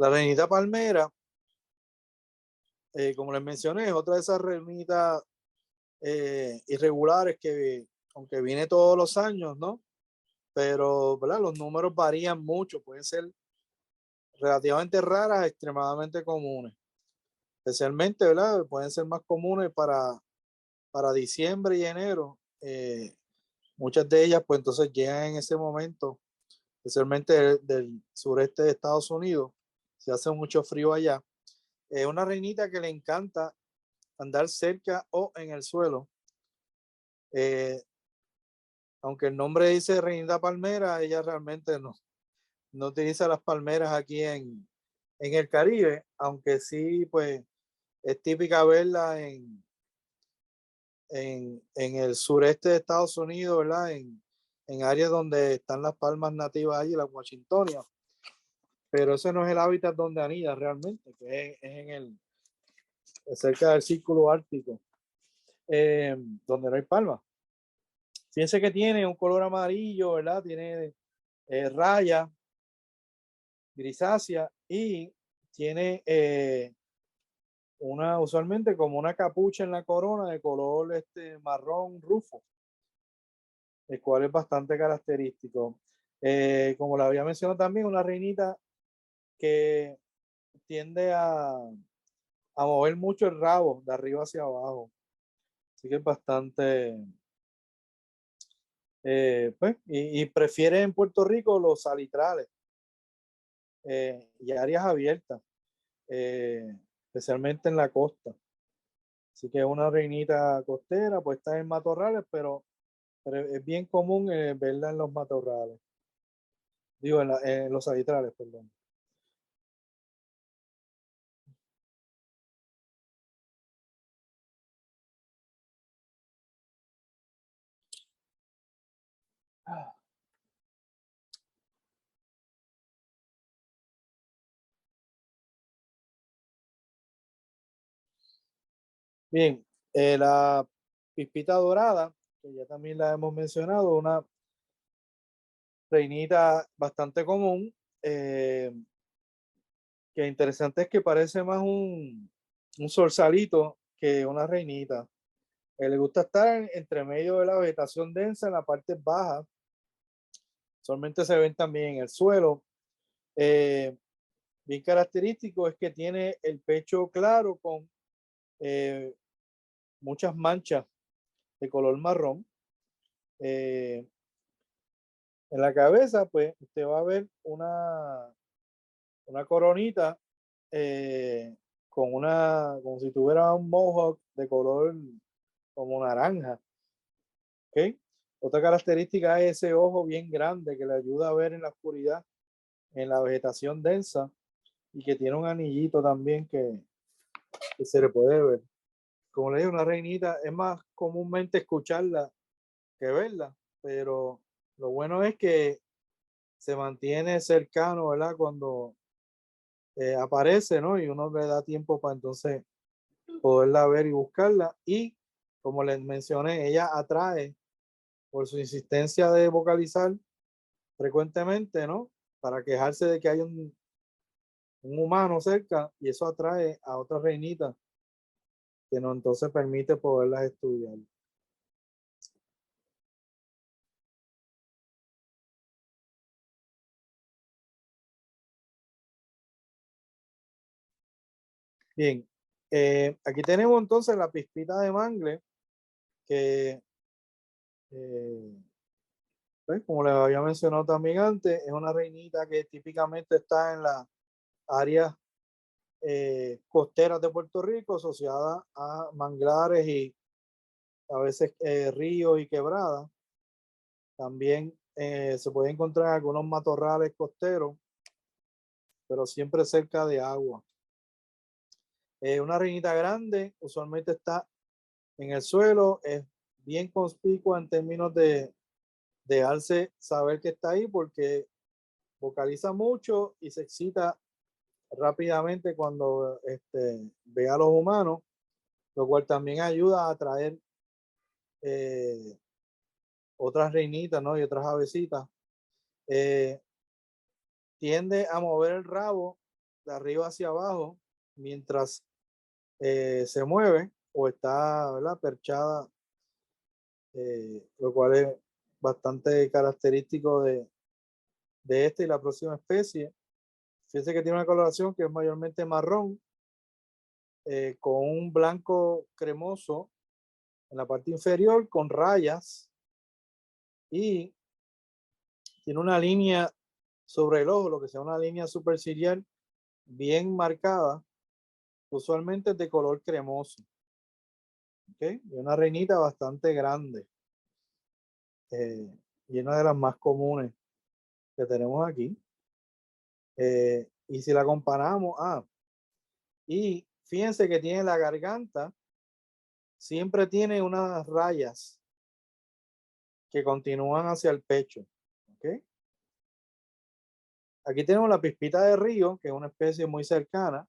La reinita palmera, como les mencioné, es otra de esas reinitas irregulares que, aunque viene todos los años, ¿no? Pero, ¿verdad? Los números varían mucho, pueden ser relativamente raras, extremadamente comunes. Especialmente, ¿verdad? Pueden ser más comunes para diciembre y enero. Muchas de ellas, pues entonces llegan en ese momento, especialmente del sureste de Estados Unidos. Se hace mucho frío allá. Es una reinita que le encanta andar cerca o en el suelo. Aunque el nombre dice reinita palmera, ella realmente no utiliza las palmeras aquí en el Caribe, aunque sí, pues es típica verla en el sureste de Estados Unidos, ¿verdad? En áreas donde están las palmas nativas allí, las washingtonias. Pero ese no es el hábitat donde anida realmente, que es cerca del círculo ártico, donde no hay palmas. Fíjense que tiene un color amarillo, ¿verdad? Tiene rayas grisácea y tiene usualmente como una capucha en la corona de color marrón rufo, el cual es bastante característico. Como la había mencionado también, una reinita que tiende a mover mucho el rabo de arriba hacia abajo. Así que es bastante, pues, y prefiere en Puerto Rico los salitrales y áreas abiertas, especialmente en la costa. Así que es una reinita costera, pues está en matorrales, pero es bien común verla en los matorrales. Digo, en los salitrales, perdón. Bien, la pispita dorada, que ya también la hemos mencionado, una reinita bastante común, que interesante es que parece más un zorsalito que una reinita. Le gusta estar entre medio de la vegetación densa en la parte baja. Solamente se ven también en el suelo. Bien característico es que tiene el pecho claro con eh, muchas manchas de color marrón. En la cabeza, pues, usted va a ver una coronita como si tuviera un mohawk de color como naranja. ¿Okay? Otra característica es ese ojo bien grande que le ayuda a ver en la oscuridad, en la vegetación densa, y que tiene un anillito también que se le puede ver. Como le digo, una reinita es más comúnmente escucharla que verla, pero lo bueno es que se mantiene cercano, ¿verdad? Cuando aparece, ¿no? Y uno le da tiempo para entonces poderla ver y buscarla. Y como les mencioné, ella atrae por su insistencia de vocalizar frecuentemente, ¿no? Para quejarse de que hay un humano cerca y eso atrae a otra reinita que no entonces permite poderlas estudiar. Bien, aquí tenemos entonces la pispita de mangle que, eh, pues, como les había mencionado también antes, es una reinita que típicamente está en las áreas costeras de Puerto Rico asociada a manglares y a veces ríos y quebradas. También se puede encontrar algunos matorrales costeros, pero siempre cerca de agua. Una reinita grande usualmente está en el suelo, es bien conspicua en términos de dejarse saber que está ahí porque vocaliza mucho y se excita rápidamente cuando ve a los humanos, lo cual también ayuda a atraer eh, otras reinitas, ¿no? Y otras avecitas. Eh, Tiende a mover el rabo de arriba hacia abajo mientras se mueve o está, ¿verdad?, perchada, lo cual es bastante característico de esta y la próxima especie. Fíjense que tiene una coloración que es mayormente marrón, con un blanco cremoso en la parte inferior con rayas, y tiene una línea sobre el ojo, lo que sea una línea superciliar bien marcada, usualmente de color cremoso. ¿Okay? Y una reinita bastante grande, y una de las más comunes que tenemos aquí. Y si la comparamos, y fíjense que tiene la garganta, siempre tiene unas rayas que continúan hacia el pecho. ¿Okay? Aquí tenemos la pispita de río, que es una especie muy cercana,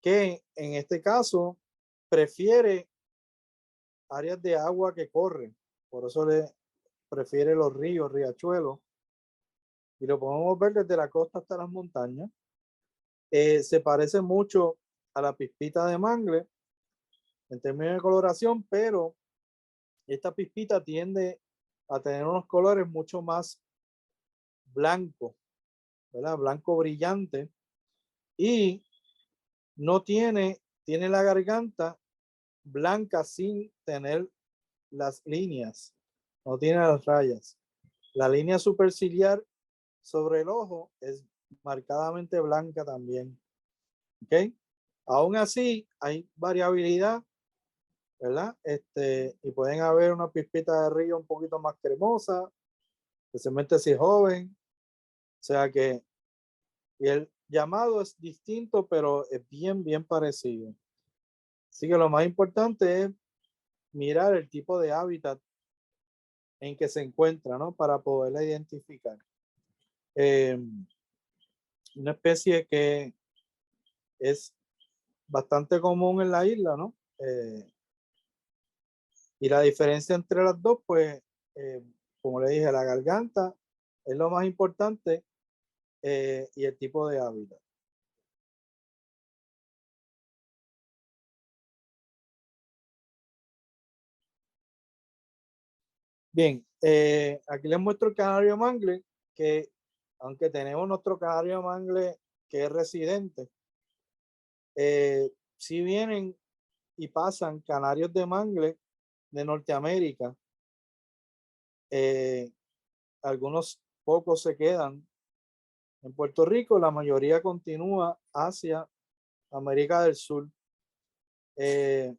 que en este caso prefiere áreas de agua que corren, por eso le prefiere los ríos, riachuelos, y lo podemos ver desde la costa hasta las montañas. Se parece mucho a la pispita de mangle en términos de coloración, pero esta pispita tiende a tener unos colores mucho más blancos, ¿verdad? Blanco brillante, y no tiene la garganta blanca sin tener las líneas, no tiene las rayas. La línea superciliar sobre el ojo es marcadamente blanca también. ¿Ok? Aún así, hay variabilidad, ¿verdad? Y pueden haber una pispita de río un poquito más cremosa, especialmente si es joven. O sea que y el llamado es distinto, pero es bien parecido. Así que lo más importante es mirar el tipo de hábitat en que se encuentra, ¿no? Para poderla identificar. Una especie que es bastante común en la isla, ¿no? Y la diferencia entre las dos, pues, como le dije, la garganta es lo más importante, y el tipo de hábitat. Bien, aquí les muestro el canario mangle, que aunque tenemos nuestro canario mangle que es residente, si vienen y pasan canarios de mangle de Norteamérica, algunos pocos se quedan en Puerto Rico, la mayoría continúa hacia América del Sur. El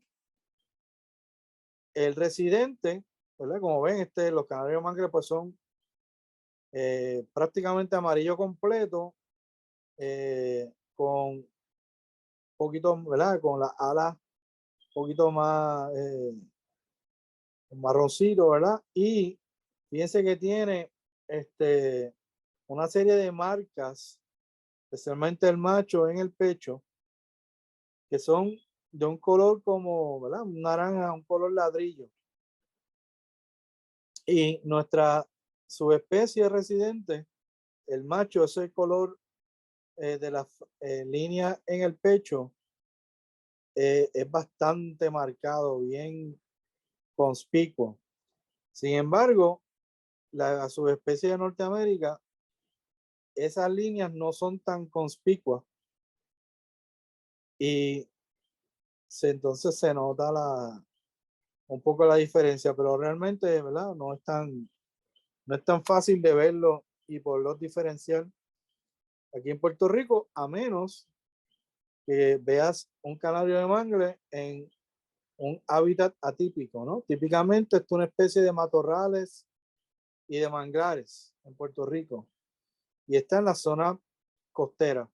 residente, ¿verdad? Como ven, los canarios mangle pues son prácticamente amarillo completo, con poquito, ¿verdad? Con las alas un poquito más marroncito, ¿verdad? Y fíjense que tiene una serie de marcas, especialmente el macho en el pecho, que son de un color como, ¿verdad? Un naranja, un color ladrillo. Y nuestra subespecie residente, el macho, ese color de la línea en el pecho, es bastante marcado, bien conspicuo. Sin embargo, la subespecie de Norteamérica, esas líneas no son tan conspicuas, y entonces se nota un poco la diferencia, pero realmente, ¿verdad? No es tan fácil de verlo y poderlo diferenciar aquí en Puerto Rico, a menos que veas un canario de mangle en un hábitat atípico, ¿no? Típicamente esto es una especie de matorrales y de manglares en Puerto Rico, y está en la zona costera.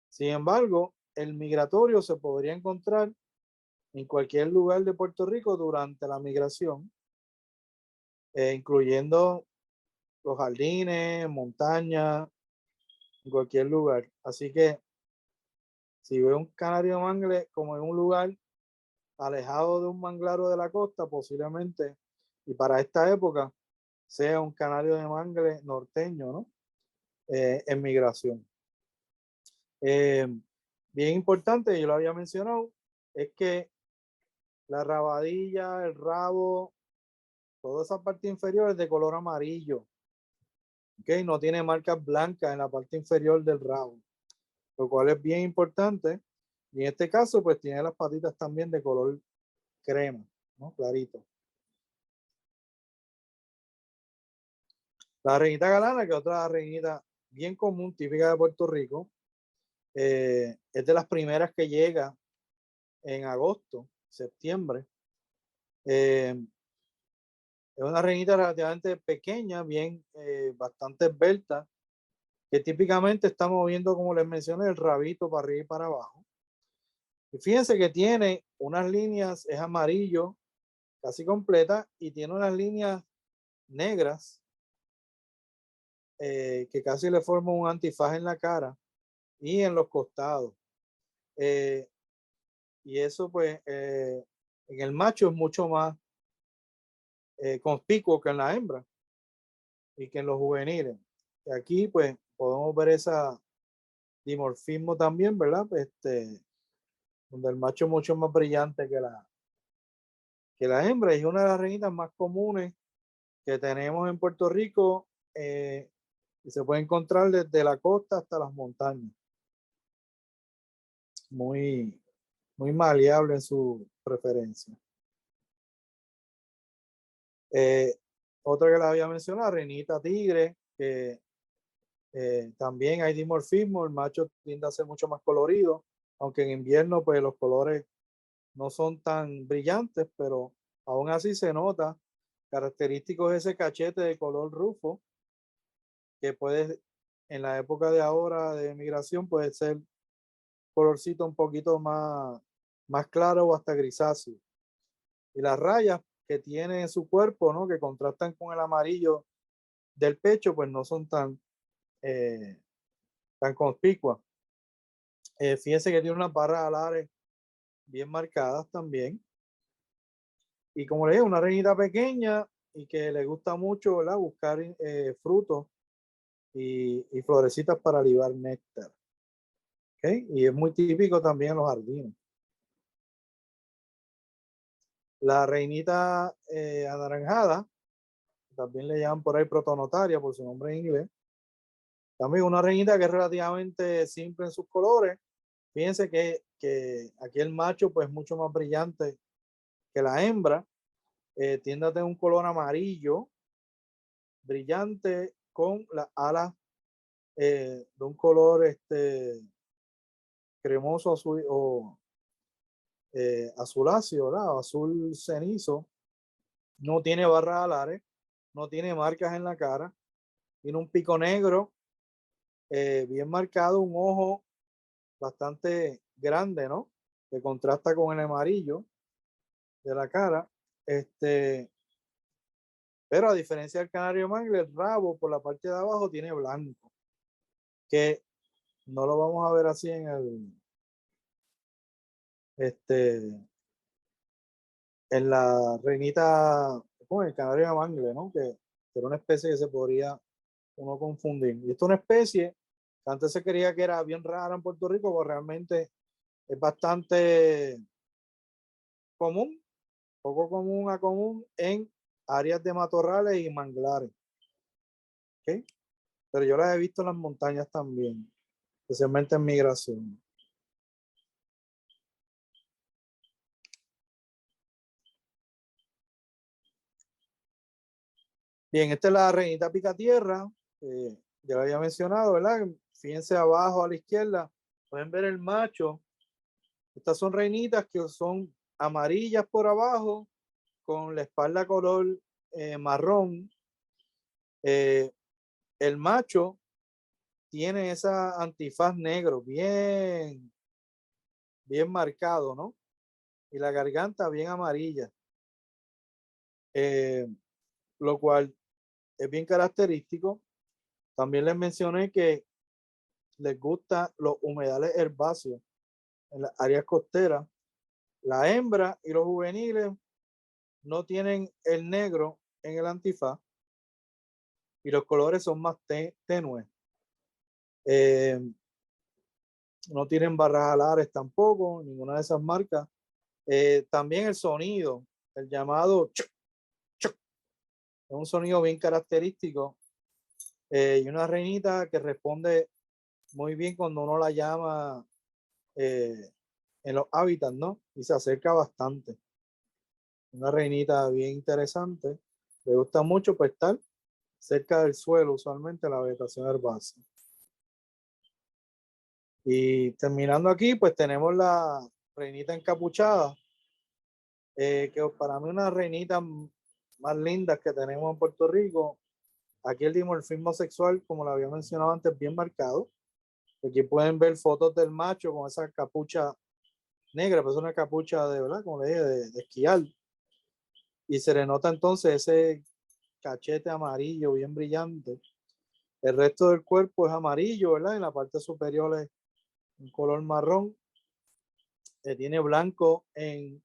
Sin embargo, el migratorio se podría encontrar en cualquier lugar de Puerto Rico durante la migración, incluyendo los jardines, montañas, en cualquier lugar. Así que si ve un canario mangle como en un lugar alejado de un manglaro de la costa, posiblemente, y para esta época, sea un canario de mangle norteño, ¿no? En migración. Bien importante, yo lo había mencionado, es que la rabadilla, el rabo, toda esa parte inferior es de color amarillo. ¿Okay? No tiene marcas blancas en la parte inferior del rabo, lo cual es bien importante. Y en este caso, pues tiene las patitas también de color crema, ¿no? Clarito. La reinita galana, que es otra reinita bien común, típica de Puerto Rico, es de las primeras que llega en agosto, septiembre. Es una reinita relativamente pequeña, bien, bastante esbelta, que típicamente está moviendo, como les mencioné, el rabito para arriba y para abajo. Y fíjense que tiene unas líneas, es amarillo, casi completa, y tiene unas líneas negras que casi le forman un antifaz en la cara y en los costados. Y eso, pues, en el macho es mucho más conspicuo que en la hembra y que en los juveniles. Y aquí, pues, podemos ver esa dimorfismo también, ¿verdad? Donde el macho es mucho más brillante que la hembra, y una de las reinitas más comunes que tenemos en Puerto Rico, y se puede encontrar desde la costa hasta las montañas. Muy, muy maleable en su preferencia. Otra que la había mencionado, reinita tigre, que también hay dimorfismo, el macho tiende a ser mucho más colorido, aunque en invierno pues los colores no son tan brillantes, pero aún así se nota. Característico es ese cachete de color rufo, que puede, en la época de ahora de migración, puede ser colorcito un poquito más claro o hasta grisáceo. Y las rayas que tiene en su cuerpo, ¿no? Que contrastan con el amarillo del pecho, pues no son tan conspicuas. Fíjense que tiene unas barras alares bien marcadas también. Y como le digo, una reinita pequeña y que le gusta mucho, ¿verdad? Buscar frutos y florecitas para libar néctar. ¿Okay? Y es muy típico también en los jardines. La reinita anaranjada, también le llaman por ahí protonotaria por su nombre en inglés. También una reinita que es relativamente simple en sus colores. Fíjense que aquí el macho pues mucho más brillante que la hembra. Tiende a tener un color amarillo brillante con las alas de un color cremoso azul o azuláceo, ¿verdad? O azul cenizo. No tiene barras alares, no tiene marcas en la cara, tiene un pico negro bien marcado, un ojo bastante grande, ¿no? Que contrasta con el amarillo de la cara. Pero a diferencia del canario mangle, el rabo por la parte de abajo tiene blanco, que no lo vamos a ver así en la reinita, con el canario mangle, ¿no? Que era una especie que se podría uno confundir. Y esto es una especie que antes se creía que era bien rara en Puerto Rico, pero realmente es bastante común, poco común a común en áreas de matorrales y manglares. ¿Okay? Pero yo las he visto en las montañas también, especialmente en migración. Bien, esta es la reinita picatierra, ya lo había mencionado, ¿verdad? Fíjense abajo a la izquierda, pueden ver el macho. Estas son reinitas que son amarillas por abajo, con la espalda color marrón. El macho tiene esa antifaz negro bien marcado, ¿no? Y la garganta bien amarilla, eh, lo cual es bien característico. También les mencioné que les gustan los humedales herbáceos en las áreas costeras. La hembra y los juveniles no tienen el negro en el antifaz y los colores son más tenues. no tienen barras alares tampoco, ninguna de esas marcas. También el sonido, el llamado chuc, chuc, es un sonido bien característico, y una reinita que responde muy bien cuando uno la llama en los hábitats, ¿no? Y se acerca bastante. Una reinita bien interesante. Le gusta mucho pues estar cerca del suelo, usualmente la vegetación herbácea. Y terminando aquí, pues tenemos la reinita encapuchada, que para mí una reinita más lindas que tenemos en Puerto Rico. Aquí el dimorfismo sexual, como lo había mencionado antes, bien marcado. Aquí pueden ver fotos del macho con esa capucha negra, pues es una capucha de, ¿verdad? Como le dije, de esquiar. Y se le nota entonces ese cachete amarillo bien brillante. El resto del cuerpo es amarillo, ¿verdad? En la parte superior es un color marrón. Tiene blanco en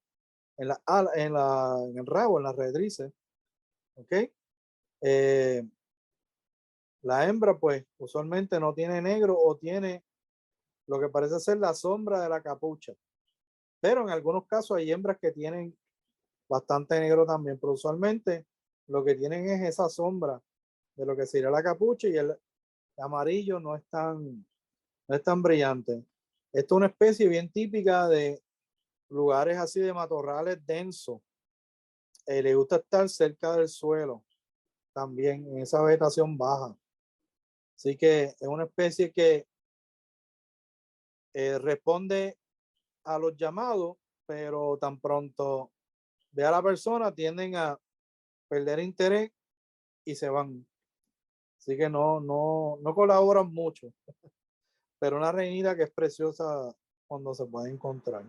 el rabo, en las redrices. ¿Ok? La hembra, pues, usualmente no tiene negro o tiene lo que parece ser la sombra de la capucha. Pero en algunos casos hay hembras que tienen bastante negro también, pero usualmente lo que tienen es esa sombra de lo que sería la capucha, y el amarillo no es tan brillante. Esto es una especie bien típica de lugares así de matorrales densos. Le gusta estar cerca del suelo también, en esa vegetación baja. Así que es una especie que responde a los llamados, pero tan pronto ve a la persona tienden a perder interés y se van. Así que no colaboran mucho, pero una reinita que es preciosa cuando se puede encontrar.